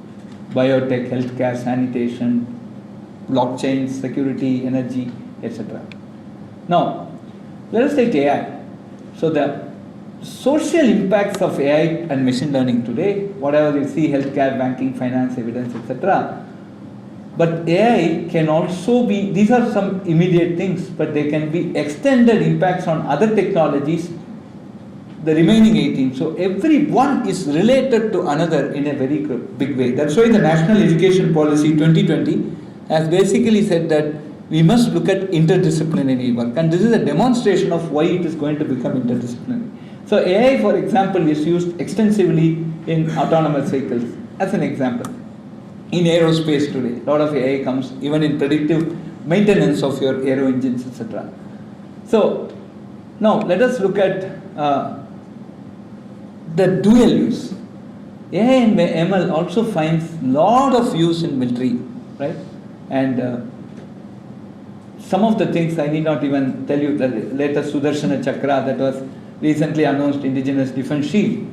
biotech, healthcare, sanitation, blockchain, security, energy, etc. Now, let us take AI. So the social impacts of AI and machine learning today, whatever you see, healthcare, banking, finance, evidence, etc. But AI can also be, these are some immediate things, but they can be extended impacts on other technologies, the remaining 18. So every one is related to another in a very big way. That's why the National Education Policy 2020 has basically said that we must look at interdisciplinary work. And this is a demonstration of why it is going to become interdisciplinary. So AI, for example, is used extensively in autonomous vehicles, as an example. In aerospace today, a lot of AI comes even in predictive maintenance of your aero engines, etc. So now let us look at the dual use. AI and ML also finds lot of use in military, right? And some of the things I need not even tell you. The latest Sudarshana Chakra that was recently announced, Indigenous Defense Shield.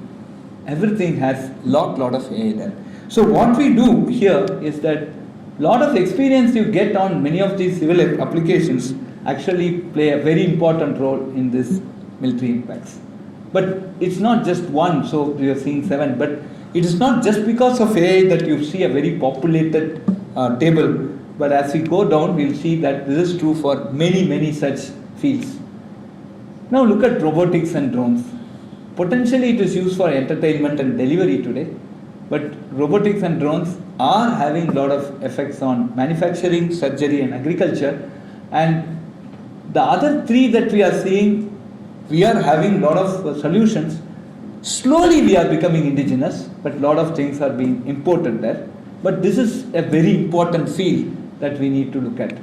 Everything has lot of AI there. So what we do here is that lot of experience you get on many of these civil applications actually play a very important role in this military impacts. But it's not just one, so we are seeing 7, but it is not just because of AI that you see a very populated table, but as we go down, we'll see that this is true for many such fields. Now look at robotics and drones. Potentially it is used for entertainment and delivery today, but robotics and drones are having a lot of effects on manufacturing, surgery and agriculture. And the other 3 that we are seeing, we are having a lot of solutions. Slowly we are becoming indigenous, but a lot of things are being imported there. But this is a very important field that we need to look at.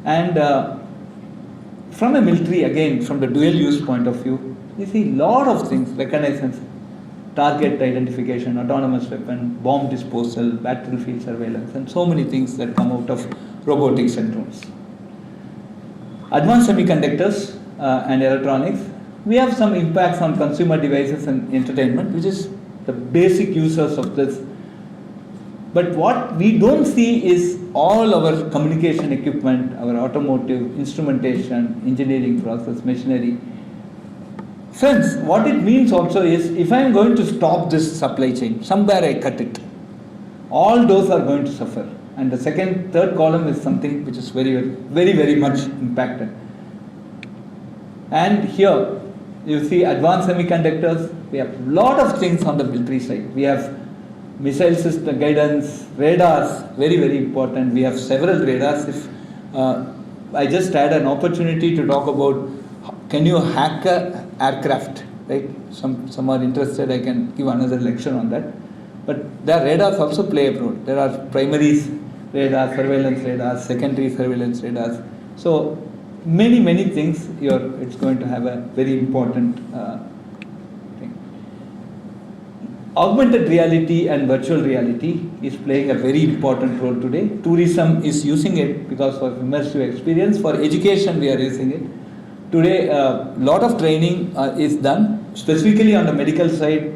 And from a military, again, from the dual use point of view, you see a lot of things, reconnaissance, target identification, autonomous weapon, bomb disposal, battlefield surveillance, and so many things that come out of robotics and drones. Advanced semiconductors and electronics, we have some impacts on consumer devices and entertainment, which is the basic users of this. But what we don't see is all our communication equipment, our automotive, instrumentation, engineering process, machinery. Friends, what it means also is, if I am going to stop this supply chain, somewhere I cut it, all those are going to suffer. And the third column is something which is very much impacted. And here, you see advanced semiconductors, we have a lot of things on the military side. We have missile system guidance, radars, very important. We have several radars. If I just had an opportunity to talk about, can you hack an aircraft, right? Some are interested, I can give another lecture on that. But the radars also play a role. There are primary radars, surveillance radars, secondary surveillance radars. So many things it's going to have a very important thing. Augmented reality and virtual reality is playing a very important role today. Tourism is using it because of immersive experience. For education, we are using it. Today, a lot of training is done, specifically on the medical side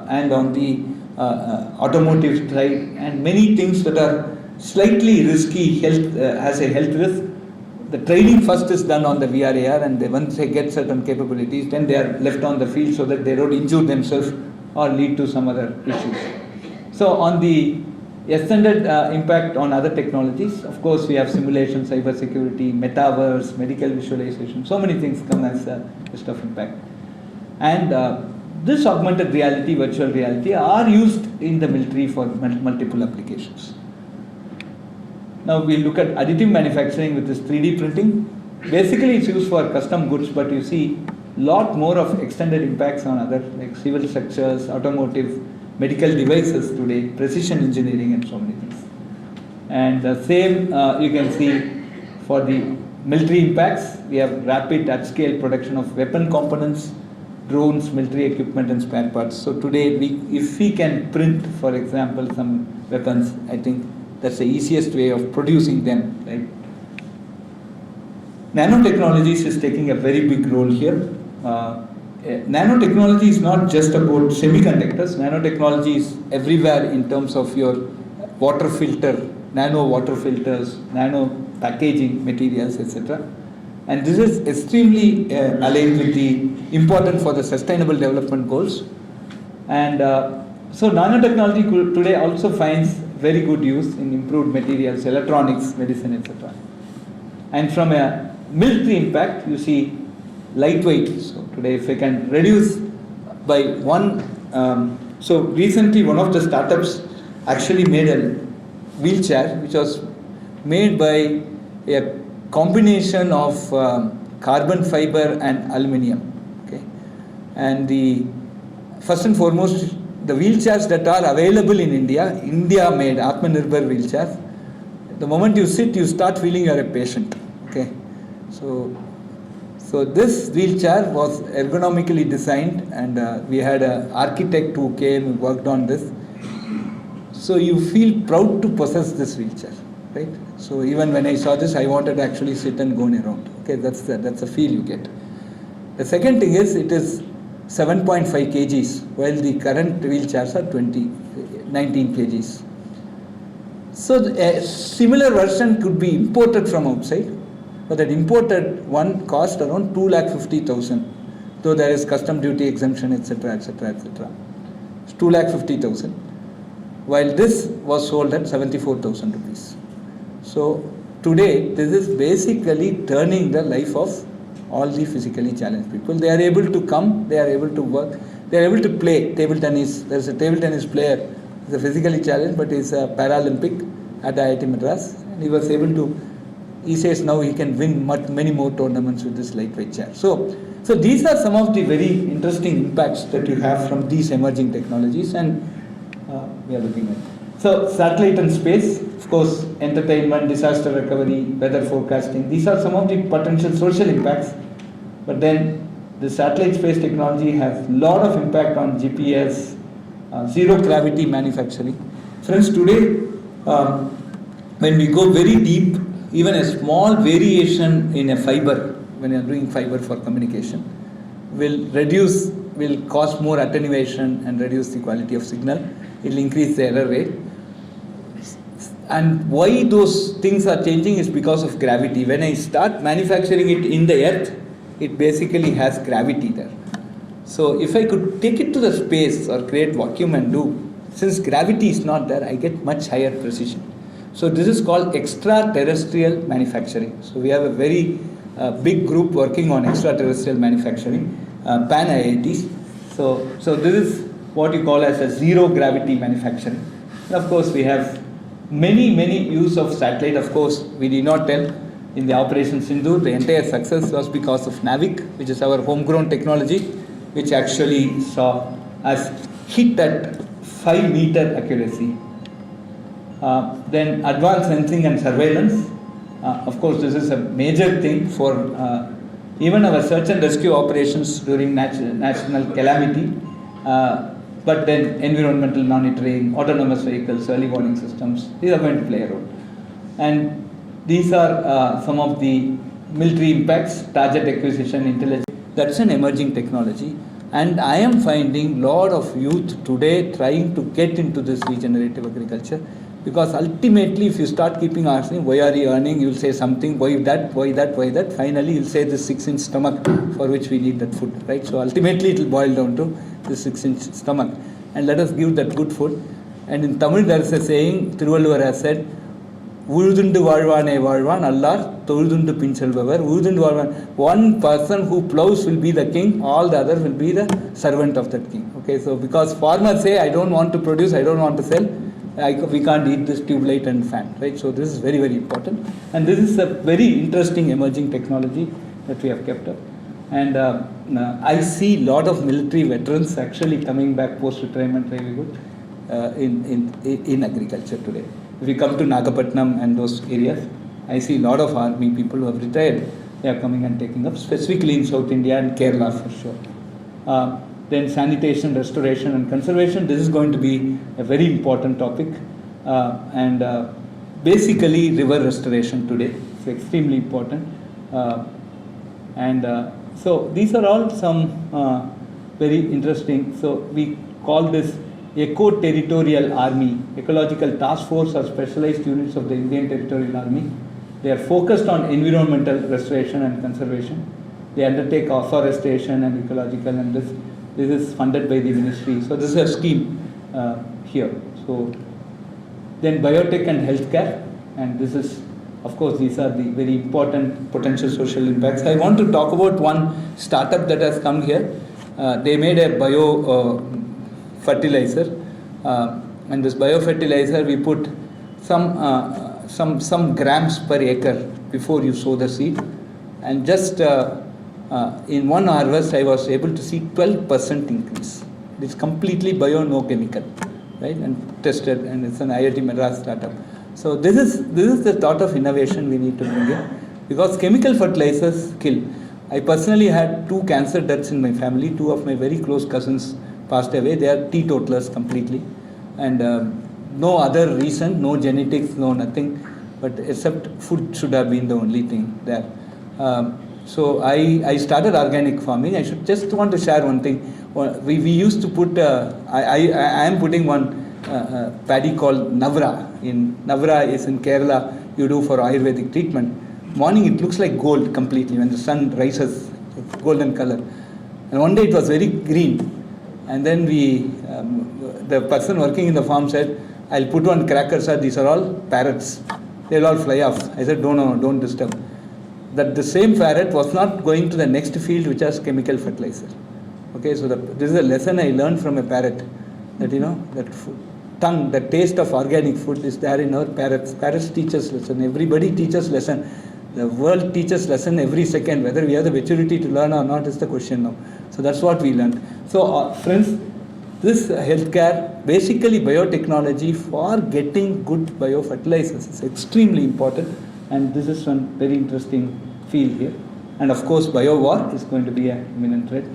and on the automotive side, and many things that are slightly risky health, has a health risk. The training first is done on the VR/AR, and once they get certain capabilities, then they are left on the field so that they don't injure themselves or lead to some other issues. So on the extended impact on other technologies, of course we have simulation, cyber security, metaverse, medical visualization, so many things come as a list of impact. And this augmented reality, virtual reality are used in the military for multiple applications. Now we look at additive manufacturing with this 3D printing. Basically it's used for custom goods, but you see lot more of extended impacts on other like civil structures, automotive, medical devices today, precision engineering and so many things. And the same you can see for the military impacts. We have rapid at-scale production of weapon components, drones, military equipment and spare parts. So today if we can print, for example, some weapons, I think that's the easiest way of producing them, right? Nanotechnologies is taking a very big role here. Nanotechnology is not just about semi-conductors. Nanotechnology is everywhere in terms of your water filter, nano water filters, nano packaging materials, etc. And this is extremely aligned with the important for the sustainable development goals. And so nanotechnology today also finds very good use in improved materials, electronics, medicine, etc. And from a military impact, you see lightweight. So today if I can reduce by one, so recently one of the startups actually made a wheelchair which was made by a combination of carbon fiber and aluminium. Okay, and the first and foremost, the wheelchairs that are available in India made Atmanirbhar wheelchairs. The moment you sit, you start feeling you are a patient. Okay, so this wheelchair was ergonomically designed, and we had an architect who came and worked on this. So you feel proud to possess this wheelchair, right? So even when I saw this, I wanted to actually sit and go around. Okay, that's a feel you get. The second thing is it is 7.5 kgs, while the current wheelchairs are 19 kgs. So a similar version could be imported from outside, but that imported one cost around 2,50,000, though there is custom duty exemption, etc., etc., etc. It's 2,50,000, while this was sold at 74,000 rupees. So today, this is basically turning the life of all the physically challenged people. They are able to come, they are able to work, they are able to play table tennis. There is a table tennis player, he's a physically challenged, but he's a Paralympic at IIT Madras, and he was able to, he says now he can win many more tournaments with this lightweight chair. So these are some of the very interesting impacts that you have from these emerging technologies, and we are looking at. So satellite and space, of course, entertainment, disaster recovery, weather forecasting, these are some of the potential social impacts. But then the satellite space technology has a lot of impact on GPS, zero gravity manufacturing. Friends, today when we go very deep, even a small variation in a fiber, when you are doing fiber for communication, will cause more attenuation and reduce the quality of signal. It will increase the error rate. And why those things are changing is because of gravity. When I start manufacturing it in the earth, it basically has gravity there. So if I could take it to the space or create vacuum and do, since gravity is not there, I get much higher precision. So this is called extraterrestrial manufacturing. So we have a very big group working on extraterrestrial manufacturing, pan IITs. So this is what you call as a zero gravity manufacturing. And of course we have many use of satellite. Of course we did not tell in the Operation Sindhu, the entire success was because of NAVIC, which is our homegrown technology, which actually saw us hit at 5 meter accuracy. Then advanced sensing and surveillance. Of course this is a major thing for even our search and rescue operations during national calamity. But then environmental monitoring, autonomous vehicles, early warning systems, these are going to play a role. And these are some of the military impacts, target acquisition, intelligence. That's an emerging technology. And I am finding a lot of youth today trying to get into this regenerative agriculture. Because ultimately, if you start keeping asking, why are you earning, you'll say something, why that, why that, why that. Finally, you'll say the 6-inch stomach for which we need that food, right? So ultimately, it will boil down to the 6-inch stomach. And let us give that good food. And in Tamil, there is a saying, Thiruvalluvar has said, Urudundu Valvane Valvan, Allah, Toludundu Pinchalvavar, Urudundu Valvan. One person who plows will be the king, all the others will be the servant of that king. Okay, so because farmers say, I don't want to produce, I don't want to sell, we can't eat this tube light and fan, right? So this is very, very important. And this is a very interesting emerging technology that we have kept up. And I see a lot of military veterans actually coming back post-retirement very good in agriculture today. If you come to Nagapattinam and those areas, I see a lot of army people who have retired. They are coming and taking up, specifically in South India and Kerala for sure. Then sanitation, restoration and conservation. This is going to be a very important topic. Basically river restoration today. It's extremely important. So these are all some very interesting. So we call this Eco-Territorial Army, Ecological Task Force or specialized units of the Indian Territorial Army. They are focused on environmental restoration and conservation. They undertake afforestation and ecological, and this is funded by the ministry. So this is a scheme here. So then biotech and healthcare, and this is, of course, these are the very important potential social impacts. I want to talk about one startup that has come here. They made a bio fertilizer, and this biofertilizer we put some grams per acre before you sow the seed, and just in one harvest I was able to see 12% increase. It is completely bio, no chemical, right, and tested, and it's an IIT Madras startup. So this is the thought of innovation we need to bring in, because chemical fertilizers kill. I personally had 2 cancer deaths in my family. 2 of my very close cousins passed away. They are teetotalers completely, and no other reason, no genetics, no nothing, but except food should have been the only thing there. So I started organic farming. I should just want to share one thing. We used to put, I am putting one paddy called Navra. Navra is in Kerala, you do for Ayurvedic treatment. Morning it looks like gold completely when the sun rises, it's golden color. And one day it was very green. And then the person working in the farm said, I'll put one cracker, sir, these are all parrots. They'll all fly off. I said, no, don't disturb. That the same parrot was not going to the next field which has chemical fertilizer. Okay, so this is a lesson I learned from a parrot, that that food, tongue, the taste of organic food is there in our parrots. Parrots teach us lesson. Everybody teaches lesson. The world teaches lesson every second. Whether we have the maturity to learn or not is the question now. So that's what we learned. So friends, this healthcare, basically biotechnology for getting good biofertilizers is extremely important, and this is one very interesting field here. And of course, bio-war is going to be an imminent threat.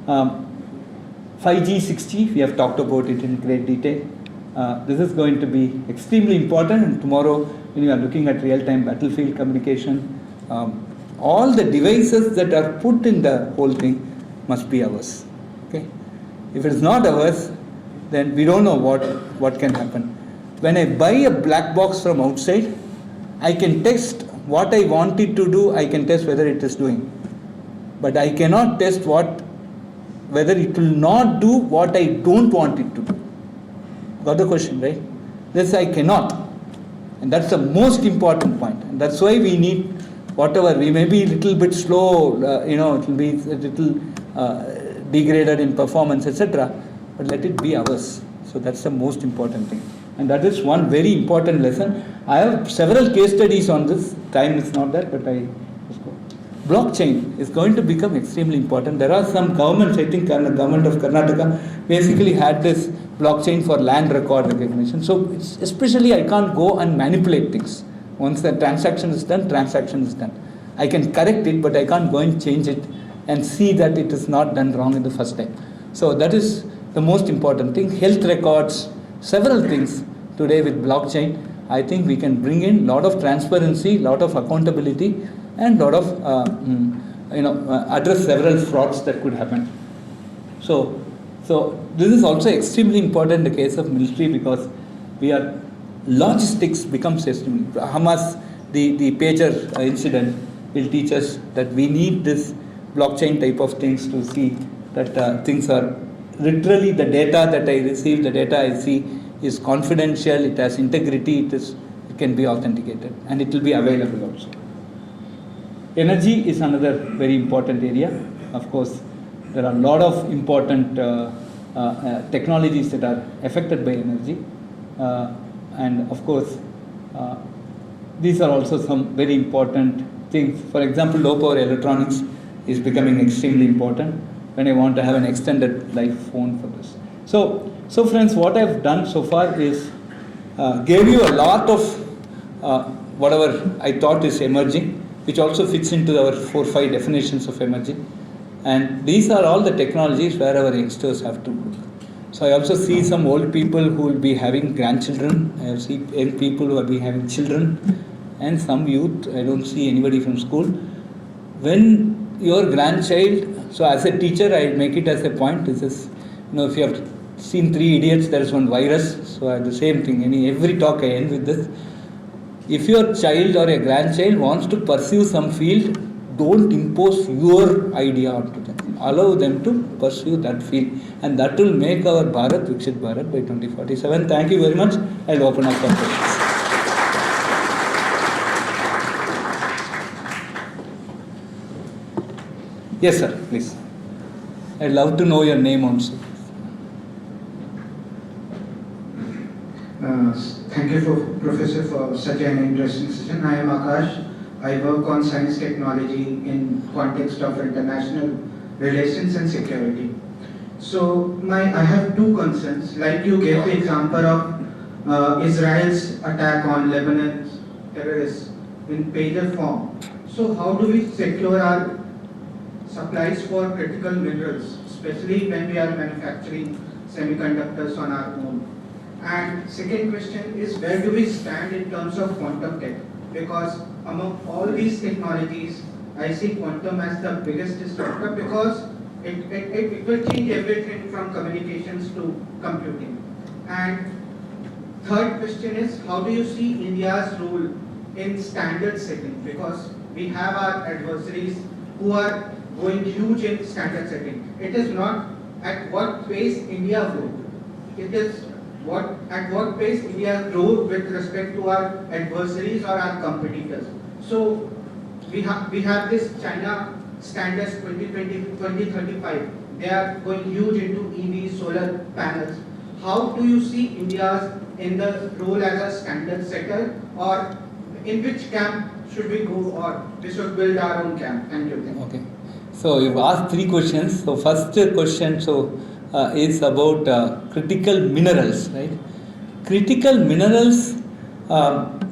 5G, 6G, we have talked about it in great detail. This is going to be extremely important, and tomorrow when you are looking at real-time battlefield communication, all the devices that are put in the whole thing must be ours. Okay? If it is not ours, then we don't know what can happen. When I buy a black box from outside, I can test what I want it to do, I can test whether it is doing. But I cannot test whether it will not do what I don't want it to do. Got the question, right? This I cannot. And that's the most important point. And that's why we need whatever, we may be a little bit slow, it will be a little degraded in performance, etc. But let it be ours. So that's the most important thing. And that is one very important lesson. I have several case studies on this. Time is not there, but I just go. Blockchain is going to become extremely important. There are some governments, I think the government of Karnataka basically had this blockchain for land record recognition. So especially I can't go and manipulate things. Once the transaction is done, transaction is done. I can correct it, but I can't go and change it and see that it is not done wrong in the first time. So that is the most important thing. Health records, several things today with blockchain. I think we can bring in a lot of transparency, lot of accountability, and lot of address several frauds that could happen. So this is also extremely important in the case of military, because we are logistics becomes testimony. Hamas, the pager incident will teach us that we need this blockchain type of things to see that things are literally the data that I receive, the data I see is confidential, it has integrity, it can be authenticated, and it will be available also. Energy is another very important area. Of course, there are a lot of important technologies that are affected by energy, and of course, these are also some very important things. For example, low power electronics is becoming extremely important when I want to have an extended life phone for this. So friends, what I've done so far is gave you a lot of whatever I thought is emerging, which also fits into our 4-5 definitions of emerging. And these are all the technologies where our youngsters have to look. So I also see some old people who will be having grandchildren. I have seen young people who will be having children, and some youth. I don't see anybody from school. When your grandchild, so as a teacher, I make it as a point. This is, if you have seen 3 Idiots, there is one virus. So I do the same thing. Every talk I end with this. If your child or a grandchild wants to pursue some field, don't impose your idea onto them. Allow them to pursue that field, and that will make our Bharat Viksit Bharat by 2047. Thank you very much. I'll open up for questions. Yes, sir, please. I'd love to know your name also. Thank you, Professor, for such an interesting session. I am Akash. I work on science technology in context of international relations and security. So I have 2 concerns. Like you gave the example of Israel's attack on Lebanon's terrorists in pager form. So how do we secure our supplies for critical minerals, especially when we are manufacturing semi-conductors on our own? And second question is, where do we stand in terms of quantum tech? Because among all these technologies, I see quantum as the biggest disruptor, because it will change everything from communications to computing. And third question is, how do you see India's role in standard setting? Because we have our adversaries who are going huge in standard setting. It is not at what pace India grows. It is at what pace India grows with respect to our adversaries or our competitors. So we have this China standards 2035. They are going huge into EV, solar panels. How do you see India in the role as a standard setter, or in which camp should we go, or we should build our own camp? Thank you. Okay. So you've asked 3 questions. So first question is about critical minerals, right? Critical minerals,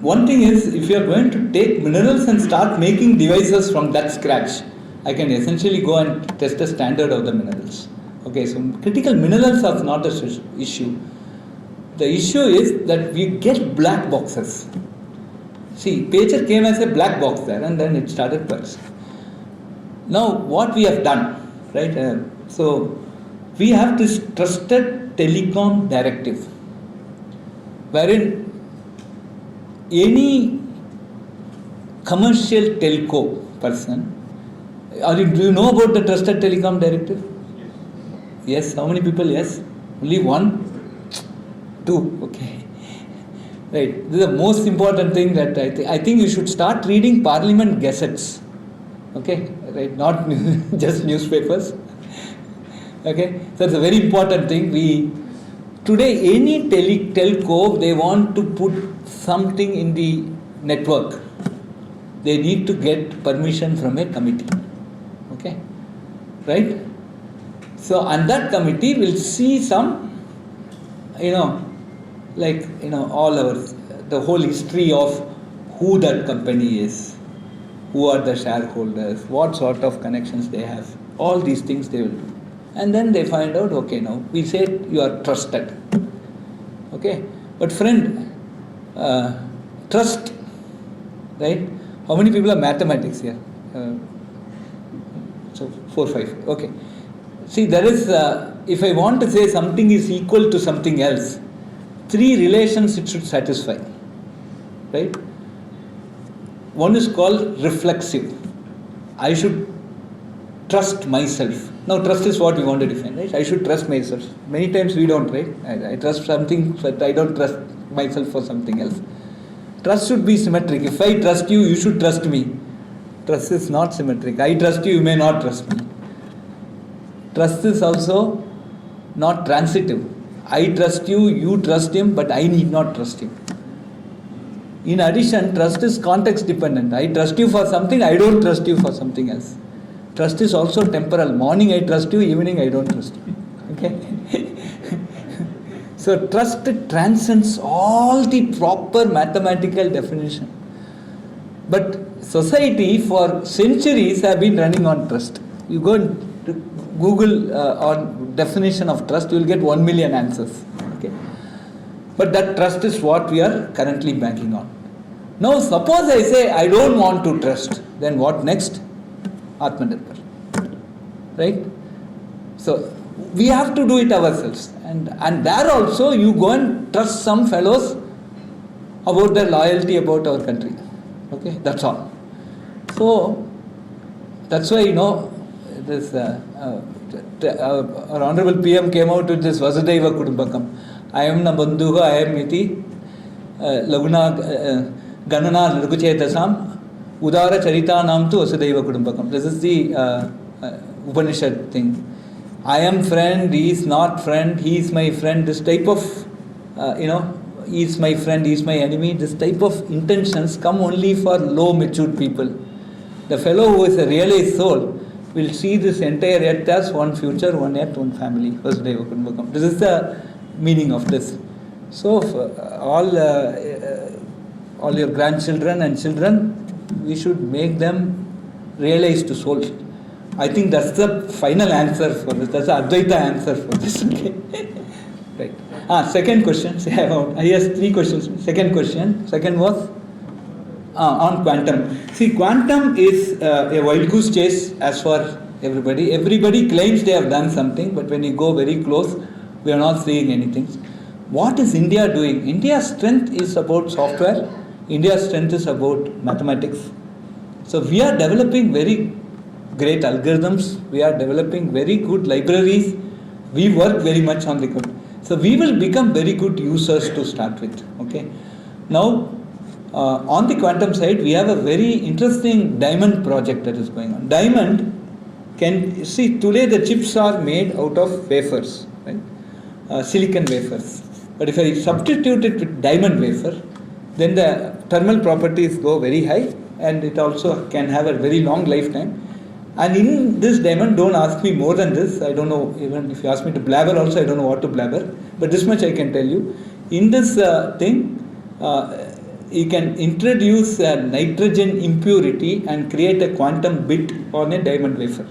one thing is, if you are going to take minerals and start making devices from that scratch, I can essentially go and test the standard of the minerals. Okay, so critical minerals are not an issue. The issue is that we get black boxes. See, pager came as a black box there, and then it started bursting. Now, what we have done, right? So we have this trusted telecom directive, wherein any commercial telco person, do you know about the trusted telecom directive? Yes. How many people? Yes. Only 1? 2. Okay. Right. This is the most important thing that I think you should start reading Parliament gazettes. Okay. Right. Not just newspapers. Okay. So it's a very important thing. Today any telco, they want to put something in the network, they need to get permission from a committee. Okay. Right. So, and that committee will see some, all the whole history of who that company is, who are the shareholders, what sort of connections they have, all these things they will do. And then they find out, okay, now we say you are trusted. Okay. But friend, trust, right? How many people are mathematics here? So 4, 5. Okay. See, there is, if I want to say something is equal to something else, 3 relations it should satisfy. right? One is called reflexive. I should trust myself. Now, trust is what we want to define, right? I should trust myself. Many times we don't, right? I trust something, but I don't trust myself for something else. Trust should be symmetric. If I trust you, you should trust me. Trust is not symmetric. I trust you, you may not trust me. Trust is also not transitive. I trust you, you trust him, but I need not trust him. In addition, trust is context dependent. I trust you for something, I don't trust you for something else. Trust is also temporal. Morning I trust you, evening I don't trust you. Okay? So trust transcends all the proper mathematical definition. But society for centuries have been running on trust. You go and Google on definition of trust, you will get 1 million answers. Okay? But that trust is what we are currently banking on. Now suppose I say I don't want to trust, then what next? Atmanirbhar. Right? So we have to do it ourselves. And there also you go and trust some fellows about their loyalty about our country. Okay? That's all. So that's why this our Honorable PM came out with this Vasudhaiva Kudumbakam. I am na bandhuha, I am iti laguna ganana laguchetasam udara charita nam tu Vasudhaiva Kudumbakam. This is the Upanishad thing. I am friend, he is not friend, he is my friend. This type of he is my friend, he is my enemy. This type of intentions come only for low matured people. The fellow who is a realized soul will see this entire earth as one future, one earth, one family. Vasudhaiva Kudumbakam. This is the meaning of this. So all your grandchildren and children, we should make them realized souls. I think that's the final answer for this. That's the Advaita answer for this. Okay. Right. Second question. I asked 3 questions. Second question. Second was on quantum. See, quantum is a wild goose chase as for everybody. Everybody claims they have done something, but when you go very close, we are not seeing anything. What is India doing? India's strength is about software. India's strength is about mathematics. So we are developing very great algorithms. We are developing very good libraries. We work very much on the code. So we will become very good users to start with. Okay. Now, on the quantum side, we have a very interesting diamond project that is going on. Diamond today the chips are made out of wafers, right? Silicon wafers. But if I substitute it with diamond wafer, then the thermal properties go very high and it also can have a very long lifetime. And in this diamond, don't ask me more than this. I don't know, even if you ask me to blabber also, I don't know what to blabber. But this much I can tell you. In this thing, you can introduce a nitrogen impurity and create a quantum bit on a diamond wafer.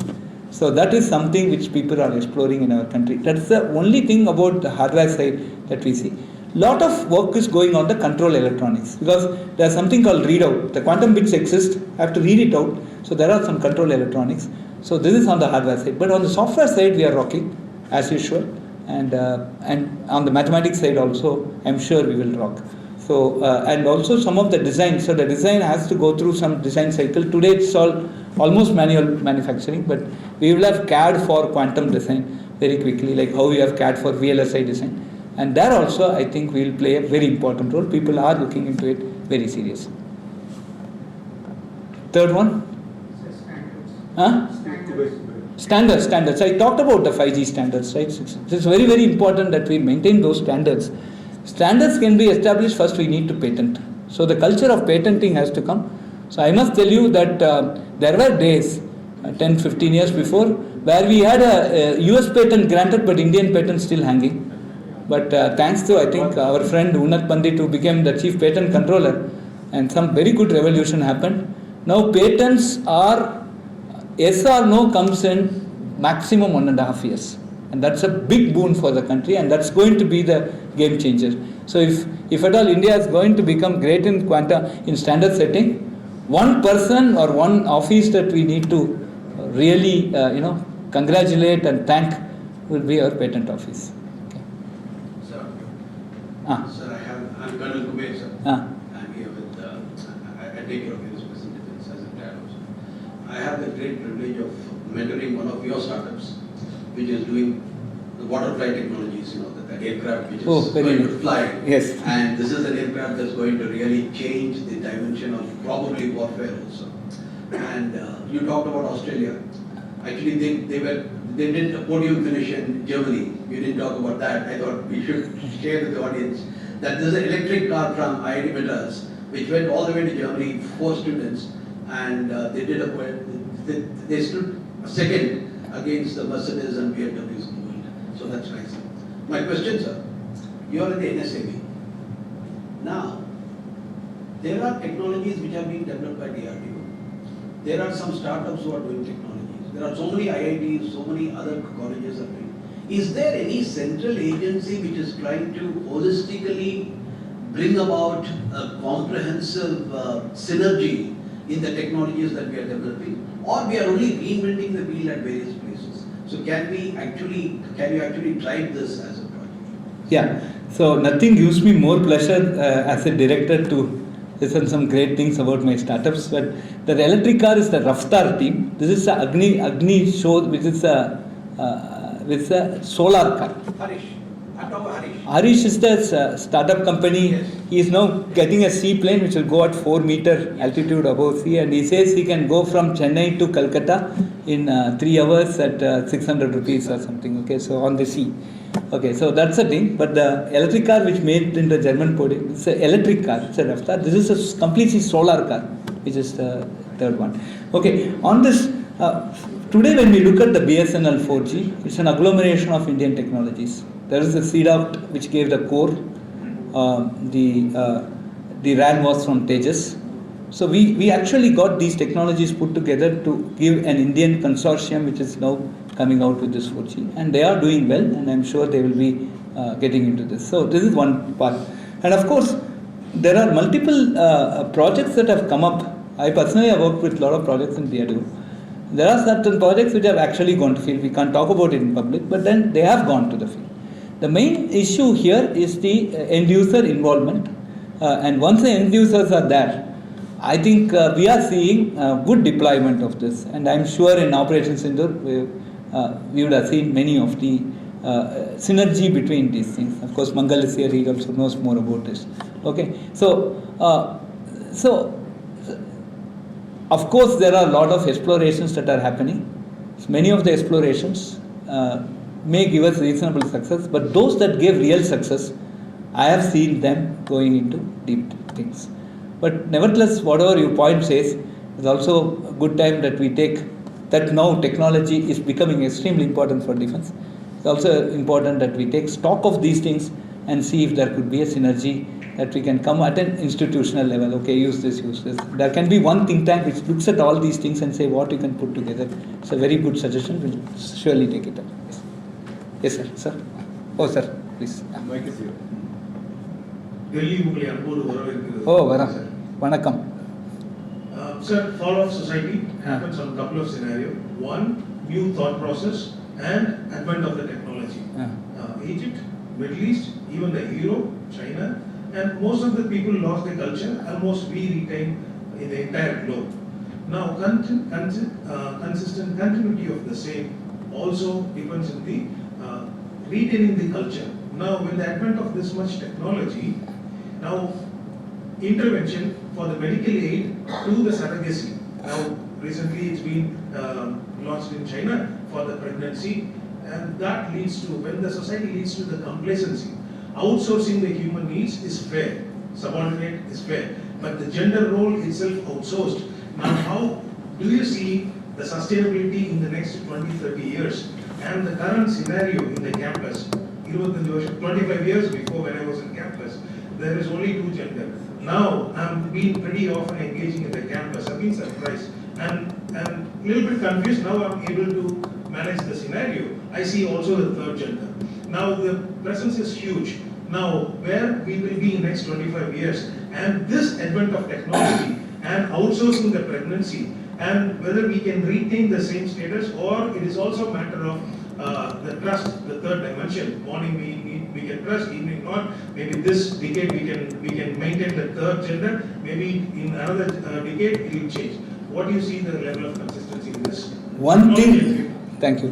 So that is something which people are exploring in our country. That's the only thing about the hardware side that we see. Lot of work is going on the control electronics because there is something called readout. The quantum bits exist, I have to read it out. So there are some control electronics. So this is on the hardware side. But on the software side, we are rocking as usual. And on the mathematics side also, I'm sure we will rock. So and also some of the design. So the design has to go through some design cycle. Today it's almost manual manufacturing, but we will have CAD for quantum design very quickly, like how we have CAD for VLSI design. And there also, I think we will play a very important role. People are looking into it very seriously. Third one? Standards. I talked about the 5G standards, right? It's very, very important that we maintain those standards. Standards can be established, first we need to patent. So the culture of patenting has to come. So I must tell you that there were days, 10, 15 years before, where we had a US patent granted but Indian patent still hanging. But thanks to, I think, our friend Unat Pandit, who became the chief patent controller, and some very good revolution happened. Now patents are, yes or no comes in maximum 1.5 years. And that's a big boon for the country, and that's going to be the game changer. So if at all India is going to become great in quantum, in standard setting, one person or one office that we need to really congratulate and thank will be our patent office. Sir, I'm Colonel Kuber, sir. I'm here with take care of aerospace and defense as a retired officer. I have the great privilege of mentoring one of your startups, which is doing the waterfly technologies, that aircraft which is going to fly. Yes. And this is an aircraft that's going to really change the dimension of probably warfare also. And you talked about Australia. Actually, they did a podium finish in Germany. You didn't talk about that. I thought we should share with the audience that there's an electric car from IIT Madras, which went all the way to Germany, 4 students, and they stood second against the Mercedes and BMWs in the world. So that's nice. My question, sir, you are in the NSAB. Now, there are technologies which are being developed by DRDO. There are some startups who are doing technologies. There are so many IITs, so many other colleges are doing. Is there any central agency which is trying to holistically bring about a comprehensive synergy in the technologies that we are developing, or we are only reinventing the wheel at various places? So can you actually drive this as a project? Yeah, so nothing gives me more pleasure as a director to listen some great things about my startups, but the electric car is the Raftar team. This is the Agni show, which is a solar car. Harish. I'm talking about Harish. Harish is the startup company. Yes. He is now getting a seaplane which will go at 4-meter altitude above sea, and he says he can go from Chennai to Calcutta in 3 hours at 600 rupees or something. Okay, so on the sea. Okay, so that's the thing. But the electric car which made in the German podium, it's an electric car, it's a Raftar. This is a completely solar car, which is the third one. Okay, on this, today when we look at the BSNL 4G, it's an agglomeration of Indian technologies. There is the CDOT which gave the core, the RAN was from Tejas. So we actually got these technologies put together to give an Indian consortium which is now coming out with this 4G, and they are doing well, and I'm sure they will be getting into this. So this is one part. And of course, there are multiple projects that have come up. I personally have worked with a lot of projects in DRDO. There are certain projects which have actually gone to field. We can't talk about it in public, but then they have gone to the field. The main issue here is the end user involvement, and once the end users are there, I think we are seeing good deployment of this, and I'm sure in Operation Sindoor we would have seen many of the synergy between these things. Of course, Mangal is here; he also knows more about this. Okay, so of course there are a lot of explorations that are happening. Many of the explorations may give us reasonable success, but those that give real success, I have seen them going into deep things. But nevertheless, whatever your point says, is also a good time that we take that now technology is becoming extremely important for defense. It's also important that we take stock of these things and see if there could be a synergy that we can come at an institutional level. Okay, use this, use this. There can be one think tank which looks at all these things and say what you can put together. It's a very good suggestion. We'll surely take it up. Yes, sir. Sir. Oh, sir. Please. Mic is here. Oh, Vanakkam. Sir, fall of society happens on a couple of scenarios. One, new thought process and advent of the technology. Egypt, Middle East, even the Europe, China, and most of the people lost their culture. Almost we retain in the entire globe. Now, consistent continuity of the same also depends on the retaining the culture. Now, with the advent of this much technology, now intervention for the medical aid to the surrogacy. Now, recently it's been launched in China for the pregnancy, and that leads to, when the society leads to the complacency, outsourcing the human needs is fair, subordinate is fair, but the gender role itself outsourced. Now, how do you see the sustainability in the next 20-30 years and the current scenario in the campus? 25 years before, when I was in campus, there is only 2 gender. Now I'm being pretty often engaging in the campus. I've been surprised and a little bit confused. Now I'm able to manage the scenario. I see also the 3rd gender. Now the presence is huge. Now where we will be in next 25 years, and this advent of technology and outsourcing the pregnancy, and whether we can retain the same status, or it is also a matter of the trust, the third dimension. Morning we can trust, evening not. Maybe this decade we can maintain the third gender. Maybe in another decade it will change. What do you see the level of consistency in this? One thing, thank you.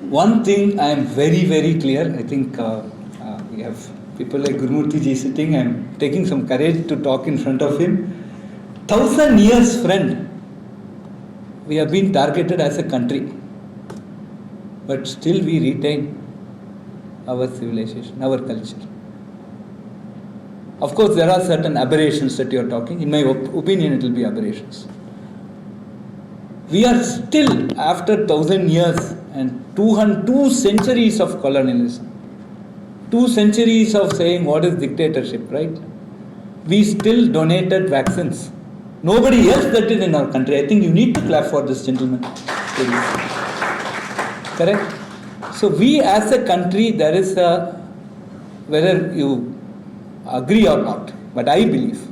One thing I am very, very clear. I think we have people like Gurumurthy ji sitting. I am taking some courage to talk in front of him. 1,000 years, friend. We have been targeted as a country, but still we retain our civilization, our culture. Of course, there are certain aberrations that you are talking. In my opinion, it will be aberrations. We are still, after 1,000 years and 2 centuries of colonialism, 2 centuries of saying what is dictatorship, right? We still donated vaccines. Nobody else did it in our country. I think you need to clap for this gentleman. Correct? So we as a country, there is a, whether you agree or not, but I believe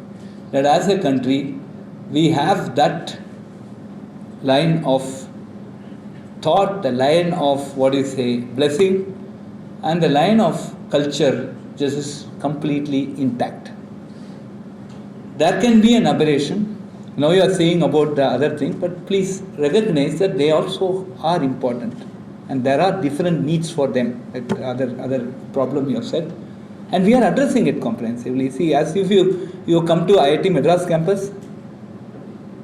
that as a country, we have that line of thought, the line of what you say, blessing, and the line of culture just is completely intact. There can be an aberration. Now you are saying about the other thing, but please recognize that they also are important. And there are different needs for them, like other problem you have said. And we are addressing it comprehensively. See, as if you come to IIT Madras campus.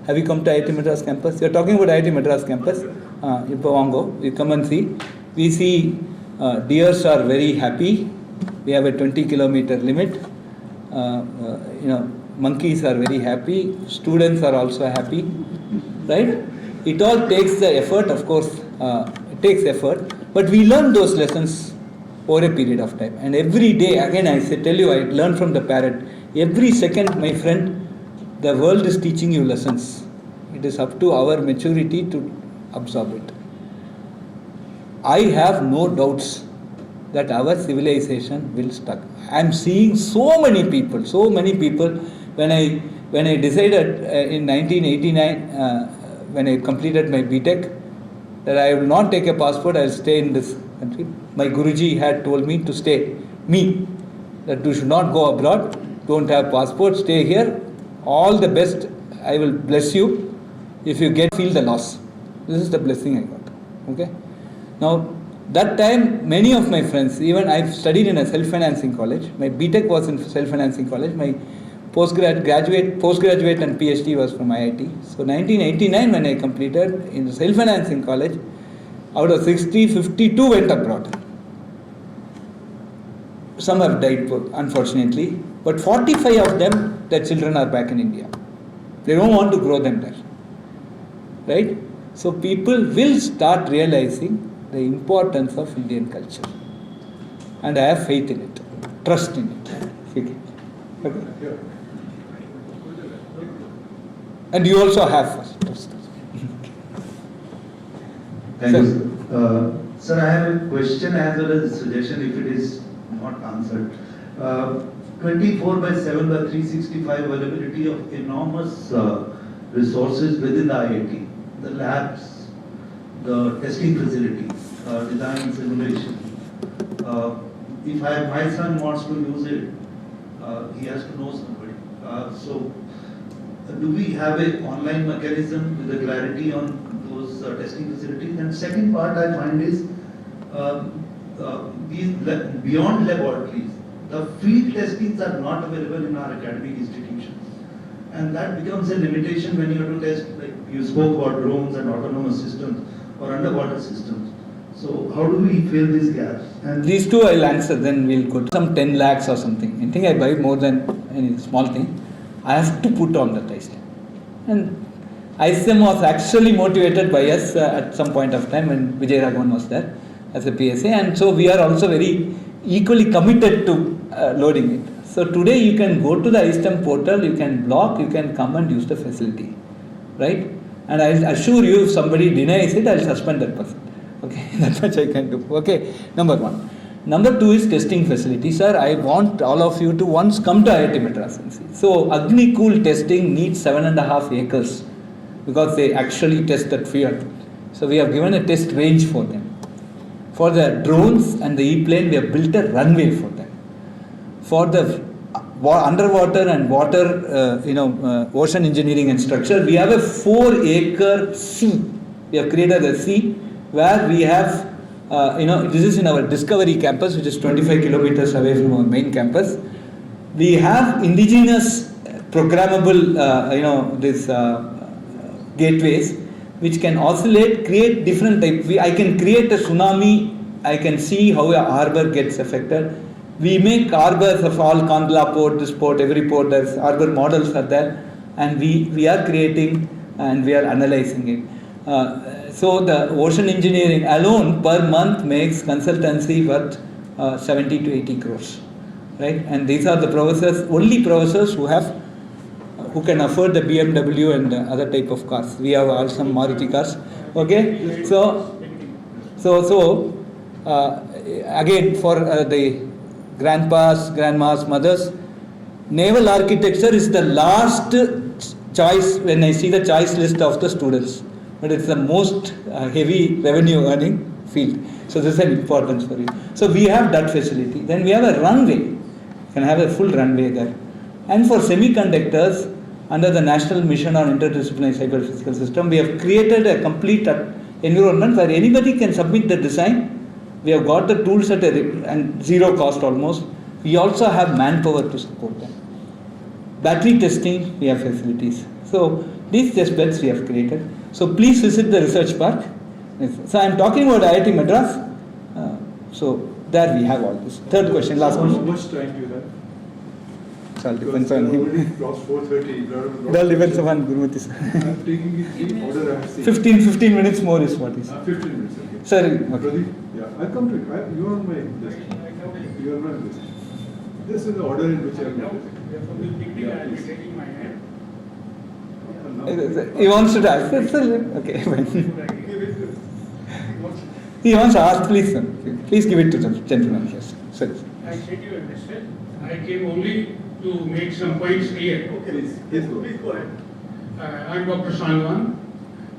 Have you come to IIT Madras campus? You are talking about IIT Madras campus. You come and see. We see deers are very happy. We have a 20-kilometer limit. Monkeys are very happy. Students are also happy. Right? It all takes the effort, of course. It takes effort. But we learn those lessons over a period of time. And every day, again I tell you, I learn from the parrot. Every second, my friend, the world is teaching you lessons. It is up to our maturity to absorb it. I have no doubts that our civilization will stuck. I am seeing so many people. When I decided in 1989, when I completed my BTech, that I will not take a passport, I will stay in this country. My Guruji had told me to stay. That you should not go abroad, don't have passport, stay here. All the best, I will bless you. If you feel the loss. This is the blessing I got. Okay. Now, that time, many of my friends, even I've studied in a self-financing college. My BTech was in self-financing college. My postgraduate and PhD was from IIT. So 1989 when I completed in self-financing college, out of 60, 52 went abroad. Some have died unfortunately, but 45 of them, their children are back in India. They don't want to grow them there. Right? So people will start realizing the importance of Indian culture. And I have faith in it, trust in it. Okay. And you also have trust. Thank you, sir. Sir, I have a question as well as a suggestion if it is not answered. 24/7 by 365 availability of enormous resources within the IIT, the labs, the testing facilities, design and simulation. If my son wants to use it, he has to know somebody. So, do we have an online mechanism with a clarity on those testing facilities? And second part I find is these beyond laboratories, the field testings are not available in our academic institutions. And that becomes a limitation when you have to test, like you spoke about drones and autonomous systems or underwater systems. So how do we fill these gaps? And these two I'll answer, then we'll go to some 10 lakhs or something. I think I buy more than any small thing. I have to put on that ISTEM. And ISTEM was actually motivated by us at some point of time when Vijay Raghavan was there as a PSA. And so we are also very equally committed to loading it. So today you can go to the ISTEM portal, you can block, you can come and use the facility. Right? And I assure you, if somebody denies it, I'll suspend that person. Okay, that much I can do. Okay, number one. Number two is testing facility. Sir, I want all of you to once come to IIT Madras and see. So, Agni Cool testing needs 7.5 acres because they actually test that field. So, we have given a test range for them. For the drones and the e-plane, we have built a runway for them. For the underwater and water, ocean engineering and structure, we have a 4-acre sea. We have created a sea where we have, this is in our Discovery campus, which is 25 kilometers away from our main campus. We have indigenous programmable, gateways, which can oscillate, create different types. I can create a tsunami. I can see how a harbor gets affected. We make harbors of all Kandla port, this port, every port. There's harbor models are there, and we are creating and we are analyzing it. So the ocean engineering alone per month makes consultancy worth 70 to 80 crores, right? And these are the professors, only professors who can afford the BMW and other type of cars. We have also some Maruti cars. Okay, again for the grandpas, grandmas, mothers, naval architecture is the last choice when I see the choice list of the students, but it's the most heavy revenue earning field. So this is an importance for it. So we have that facility. Then we have a runway. You can have a full runway there. And for semiconductors, under the National Mission on Interdisciplinary Cyber-Physical System, we have created a complete environment where anybody can submit the design. We have got the tools at and zero cost almost. We also have manpower to support them. Battery testing, we have facilities. So these test beds we have created. So please visit the research park. So I am talking about IIT Madras. So there we have all this. Third question, last How question. much time do you have? It all depends on him. Crossed 4:30. It all depends upon Gurumati sir. I'm taking it in order I have seen. 15 minutes more is what is. 15 minutes, okay. Sir, okay. Pradeep, yeah, I'll come to it. You are on my list. You are on my list. This is the order in which I am noticing. He wants to ask. Okay, fine. He wants to ask, please, sir. Please give it to the gentleman here. Sir. I said you understand. I came only to make some points clear. Please go ahead. I'm Dr. Salman.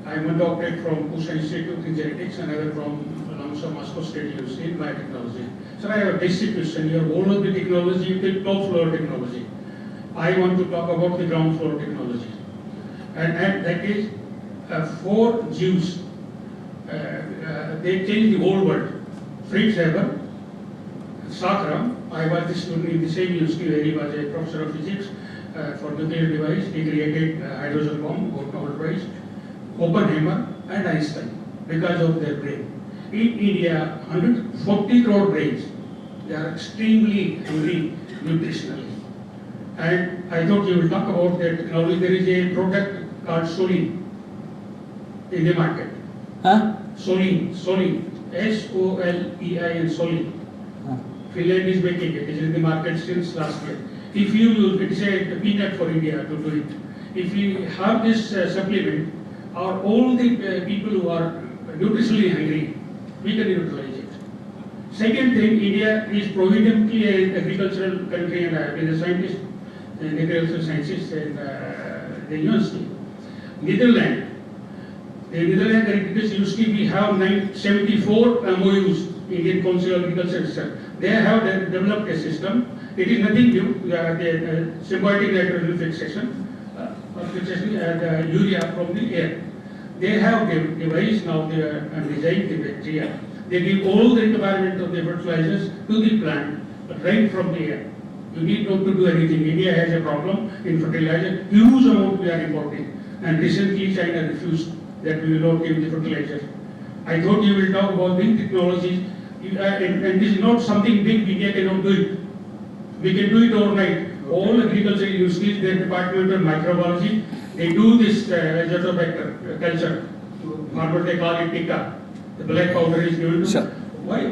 I'm a doctorate from Pusa Institute in Genetics and another from Lamsa Moscow State University in biotechnology. So I have a basic question. You have all of the technology till top floor technology. I want to talk about the ground floor technology. And that is 4 Jews. They changed the whole world. Fritz Haber, Sakram, I was the student in the same university where he was a professor of physics for nuclear device. He created hydrogen bomb, got Nobel Prize. Oppenheimer and Einstein, because of their brain. In India, 140 crore brains. They are extremely hungry nutritionally. And I thought you will talk about that technology. There is a product called Solene in the market. Huh? Solene, S-O-L-E-I-N, Solene. Finland is making it. It is in the market since last year. If you use, it is a peanut for India to do it. If you have this supplement, or all the people who are nutritionally hungry, we can utilize it. Second thing, India is prominently an agricultural country, and I have been a scientist in agricultural sciences in the university. Netherlands. The Netherlands Agricultural University, we have 74 MOUs, Indian Council of Agriculture. They have developed a system. It is nothing new. The symbiotic nitrogen fixation, the urea from the air. They have devised now and designed the bacteria. They give all the requirement of the fertilizers to the plant, right from the air. You need not to do anything. India has a problem in fertilizer. Huge amount we are importing. And recently China refused that we will not give the fertilizer. I thought you will talk about big technologies. And this is not something big. India cannot do it. We can do it overnight. All agricultural universities, their department of microbiology, they do this azotobacter culture. What they call it tika. The black powder is given to. Sure. Why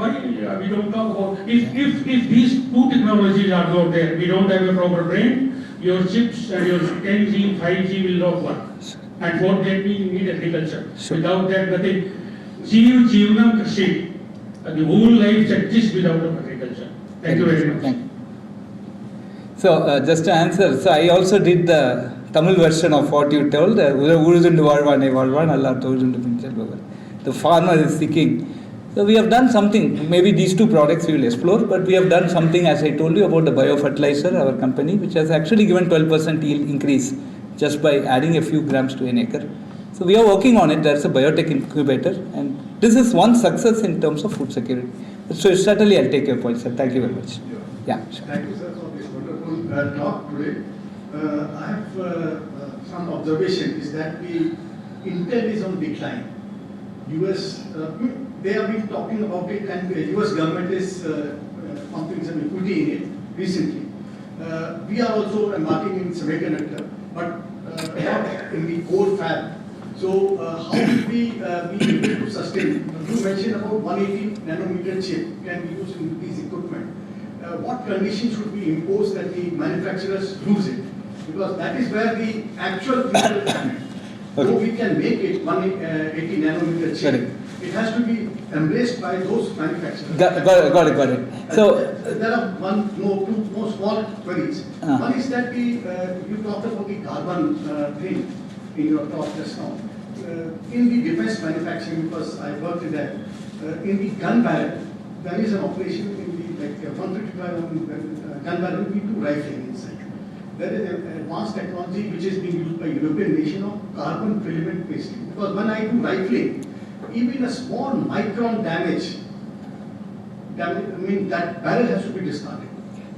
we don't talk about if these 2 technologies are not there, we don't have a proper brain, your chips and your 10G, 5G will not work. And for that we need agriculture. Sure. Without that nothing. Jeevanam Krishi. The whole life exists without agriculture. Thank you very much. Thank you. So just to answer, so I also did the Tamil version of what you told. The farmer is seeking. So we have done something, maybe these two products we will explore, but we have done something, as I told you, about the biofertilizer, our company, which has actually given 12% yield increase just by adding a few grams to an acre. So we are working on it. That's a biotech incubator, and this is one success in terms of food security. So certainly I'll take your point, sir. Thank you very much. Yeah, sure. Thank you, sir, for this wonderful talk today. I have some observation is that the Intel is on decline. US, they have been talking about it, and the US government is pumping some equity in it recently. We are also embarking in semi-conductor, but not in the core fab. So how will we be able to sustain? You mentioned about 180 nanometer chip can be used in these equipment. What conditions should we impose that the manufacturers use it? Because that is where the actual future is coming. So we can make it 180 nanometer chip. Correct. It has to be embraced by those manufacturers. Got it. So there are two more small queries. One is that you talked about the carbon thing in your talk just now. In the defense manufacturing, because I worked in that, in the gun barrel, there is an operation in the 155 gun barrel, we do rifling inside. There is an advanced technology which is being used by European nation of carbon filament pasting. Because when I do rifling, even a small micron damage, that barrel has to be discarded.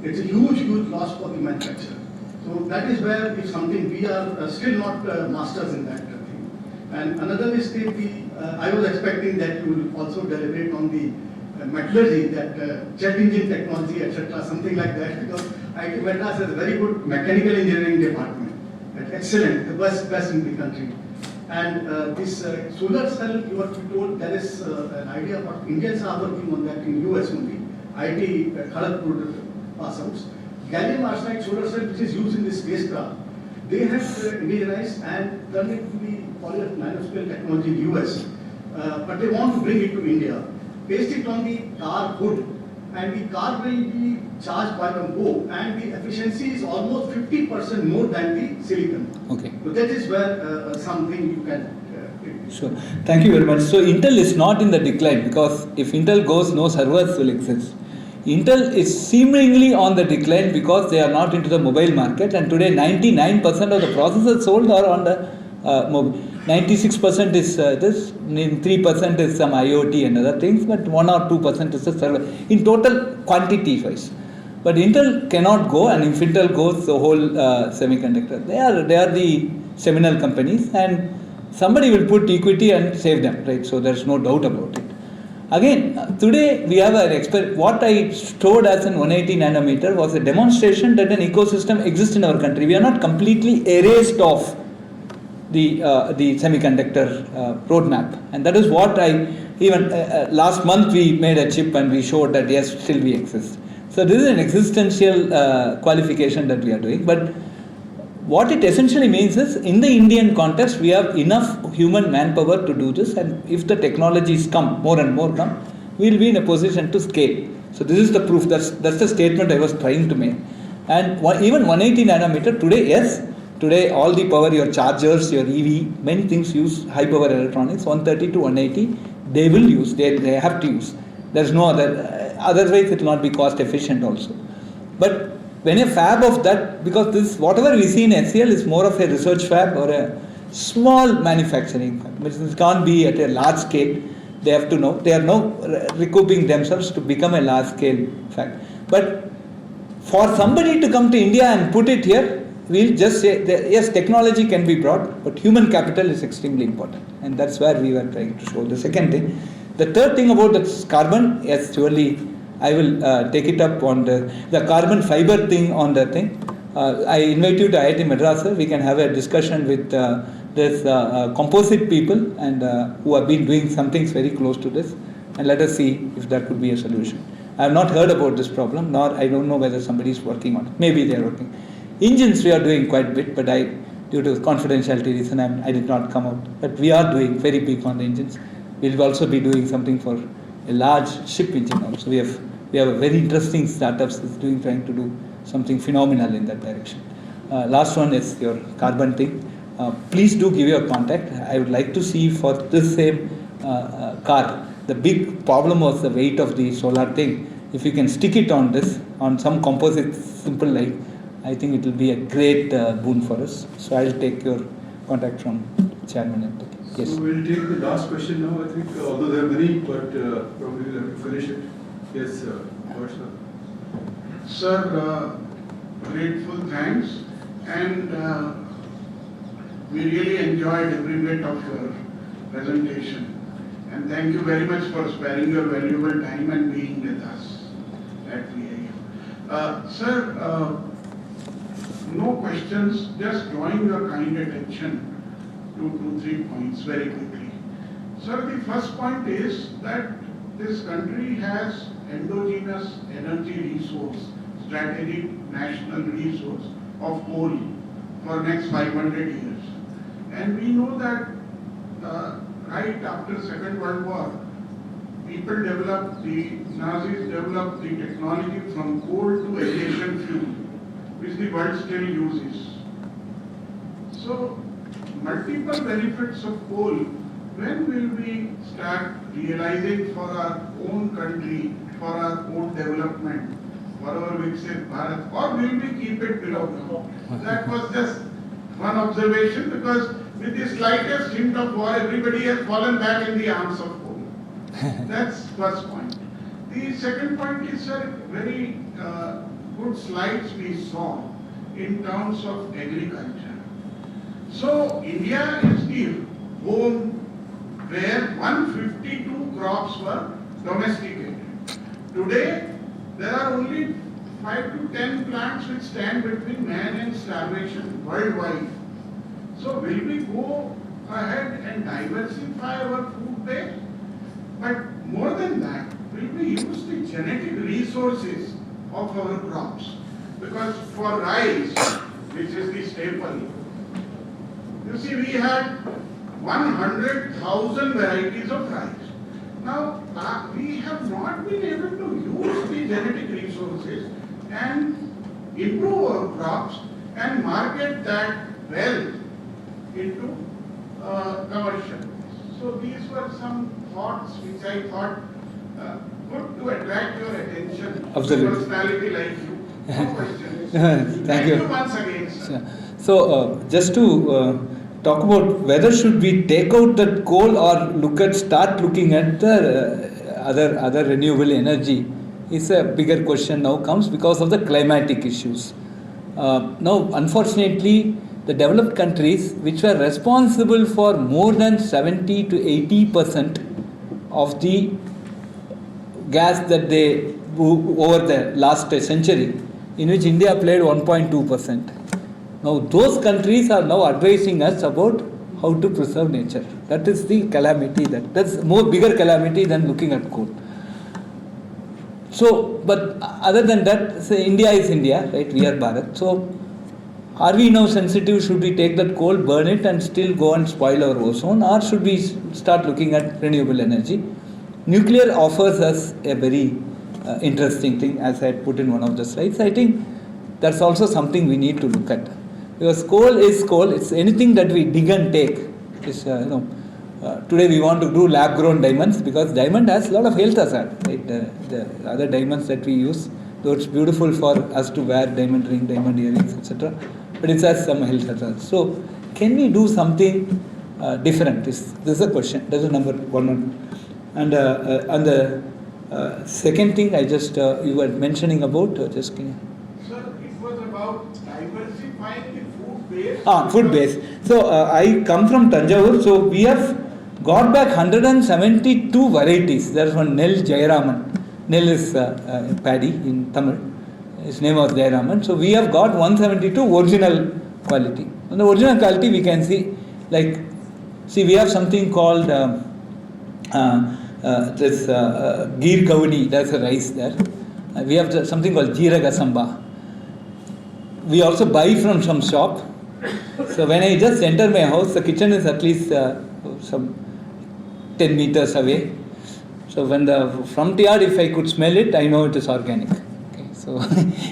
It's a huge loss for the manufacturer. So that is where it's something we are still not masters in that thing. And another mistake, I was expecting that you will also deliberate on the metallurgy, that jet engine technology, etc., something like that, because IIT Madras has a very good mechanical engineering department. Excellent, the best in the country. And this solar cell, you are told there is an idea about Indians are working on that in US only. IIT Kharagpur pass outs. Gallium arsenide solar cell, which is used in the spacecraft, they have indigenized and turned it to the polymer nanoscale technology in US. But they want to bring it to India. Based it on the car hood, and the car will be charged by the go, and the efficiency is almost 50% more than the silicon. Okay. So that is where something you can. Sure. Thank you very much. So Intel is not in the decline, because if Intel goes, no servers will exist. Intel is seemingly on the decline because they are not into the mobile market, and today 99% of the processors sold are on the mobile. 96% is this, 3% is some IoT and other things, but 1 or 2% is the server. In total quantity wise. But Intel cannot go, and if Intel goes, the whole semiconductor. They are the seminal companies, and somebody will put equity and save them, right? So there is no doubt about it. Again, today we have an expert. What I showed as an 180 nanometer was a demonstration that an ecosystem exists in our country. We are not completely erased off the semiconductor roadmap, and that is what I even last month we made a chip and we showed that yes, still we exist. So this is an existential qualification that we are doing. But what it essentially means is, in the Indian context, we have enough human manpower to do this, and if the technologies come, more and more come, we will be in a position to scale. So this is the proof. That's the statement I was trying to make. And even 180 nanometer today, yes. Today, all the power, your chargers, your EV, many things use high power electronics, 130 to 180, they will use, they have to use. There's no other, otherwise it will not be cost efficient also. But when a fab of that, because this, whatever we see in SCL is more of a research fab or a small manufacturing fab. It can't be at a large scale. They have to know, they are now recouping themselves to become a large scale fab. But for somebody to come to India and put it here, we'll just say that yes, technology can be brought, but human capital is extremely important, and that's where we were trying to show. The second thing, the third thing about the carbon, yes, surely I will take it up on the carbon fiber thing on the thing. I invite you to IIT Madras, sir. We can have a discussion with this composite people and who have been doing some things very close to this, and let us see if there could be a solution. I have not heard about this problem, nor I don't know whether somebody is working on it. Maybe they are working. Engines we are doing quite a bit, but due to confidentiality reason, I did not come out. But we are doing very big on the engines. We will also be doing something for a large ship engine also. We have a very interesting startups that's trying to do something phenomenal in that direction. Last one is your carbon thing. Please do give your contact. I would like to see for this same car the big problem was the weight of the solar thing. If you can stick it on this, on some composite simple light, I think it will be a great boon for us. So I'll take your contact from Chairman. Yes. So we'll take the last question now. I think, although there are many, but probably we'll have to finish it. Yes, sir. Sir, grateful thanks, and we really enjoyed every minute of your presentation. And thank you very much for sparing your valuable time and being with us at VIF. Sir, no questions, just drawing your kind attention to 2-3 points very quickly. Sir, the first point is that this country has endogenous energy resource, strategic national resource of coal for next 500 years. And we know that right after Second World War, people developed, the Nazis developed the technology from coal to aviation fuel, which the world still uses. So, multiple benefits of coal. When will we start realizing for our own country, for our own development, for our Viksit Bharat, or will we keep it below? That was just one observation, because with the slightest hint of war, everybody has fallen back in the arms of coal. That's first point. The second point is, sir, very good slides we saw in terms of agriculture. So India is the home where 152 crops were domesticated. Today, there are only 5 to 10 plants which stand between man and starvation worldwide. So will we go ahead and diversify our food base? But more than that, will we use the genetic resources of our crops? Because for rice, which is the staple, you see, we had 100,000 varieties of rice. Now, we have not been able to use the genetic resources and improve our crops and market that well into commercial. So these were some thoughts which I thought good to attract your attention. Absolutely. Personality like you. No questions. Thank you. Once again, sir. So just to talk about whether should we take out that coal or start looking at the other renewable energy is a bigger question now comes because of the climatic issues. Now, unfortunately, the developed countries which were responsible for more than 70 to 80% of the gas that they over the last century, in which India played 1.2%. Now those countries are now advising us about how to preserve nature. That is the calamity, that's more bigger calamity than looking at coal. So, but other than that, say India is India, right? We are Bharat. So, are we now sensitive? Should we take that coal, burn it and still go and spoil our ozone, or should we start looking at renewable energy? Nuclear offers us a very interesting thing, as I had put in one of the slides. I think that's also something we need to look at. Because coal is coal, it's anything that we dig and take. It's, today we want to do lab grown diamonds because diamond has a lot of health hazard, right? The other diamonds that we use, though it's beautiful for us to wear diamond ring, diamond earrings, etc. But it has some health hazard. So can we do something different? This is a question. That's the number one. And the second thing I just, you were mentioning about, just can you? Sir, it was about diversifying the food base. Food base. So I come from Tanjavur, so we have got back 172 varieties. There's one Nel Jayaraman. Nel is paddy in Tamil. His name was Jayaraman. So we have got 172 original quality. And the original quality we can see, like, see, we have something called this Gir Kavani, that's a rice there. We have something called Jeeraga Samba. We also buy from some shop. So when I just enter my house, the kitchen is at least some 10 meters away. So when the front yard, if I could smell it, I know it is organic. Okay, so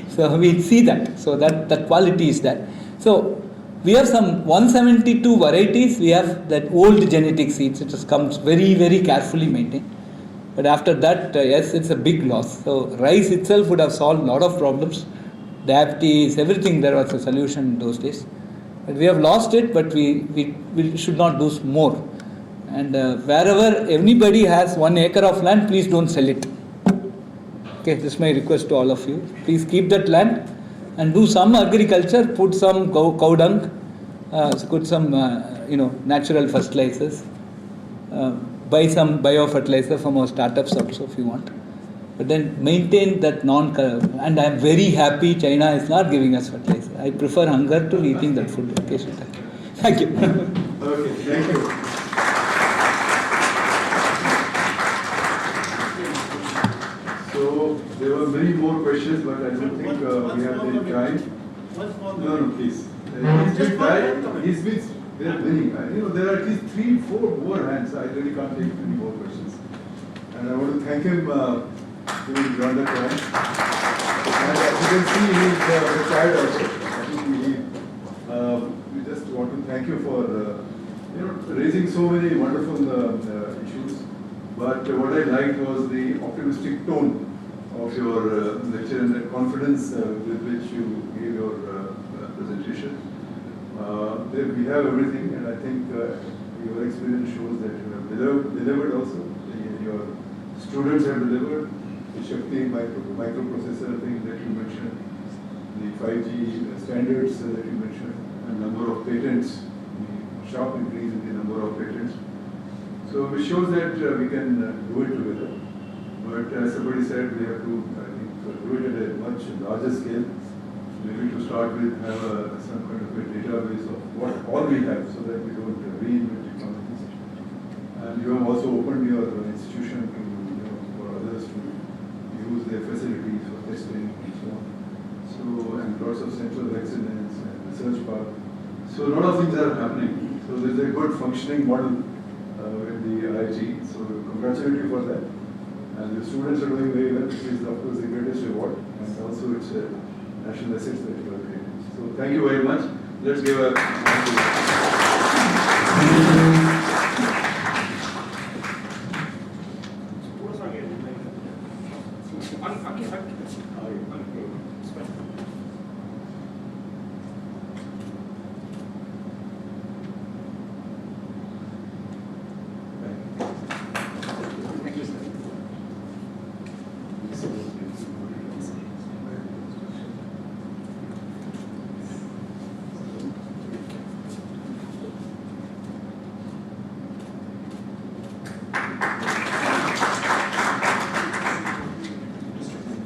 so we see that. So that quality is that. So we have some 172 varieties. We have that old genetic seeds. It just comes very, very carefully maintained. But after that, yes, it's a big loss. So rice itself would have solved a lot of problems. Diabetes, everything, there was a solution in those days. But we have lost it, but we should not lose more. And wherever anybody has 1 acre of land, please don't sell it. Okay, this is my request to all of you. Please keep that land and do some agriculture, put some cow dung, put some natural fertilizers, buy some biofertilizer from our startups also if you want. But then maintain that and I am very happy China is not giving us fertilizer. I prefer hunger to eating that food. Okay, thank you. Okay, thank you. So there were many more questions, but I don't think we have the time. No, please. He's been there are many. There are at least 3-4 more hands. I really can't take many more questions. And I want to thank him during the time. And as you can see, he's retired also. I think we just want to thank you for raising so many wonderful issues. But what I liked was the optimistic tone of your lecture and the confidence with which you gave your presentation. We have everything, and I think your experience shows that you have delivered also. Your students have delivered. The Shakti microprocessor thing that you mentioned, the 5G standards that you mentioned, and number of patents, the sharp increase in the number of patents. So it shows that we can do it together. But as somebody said, we have to, I think, do it at a much larger scale. Maybe to start with, have some kind of a database of what all we have, so that we don't reinvent technologies. And you have also opened your institution to for others to use their facilities for testing and so on. So, and lots of centers of excellence and research park. So a lot of things are happening. So there's a good functioning model with the IIT. So congratulate you for that. And the students are doing very well, which is of course the greatest reward. And also it's a national assets that you are creating. So thank you very much. Let's give a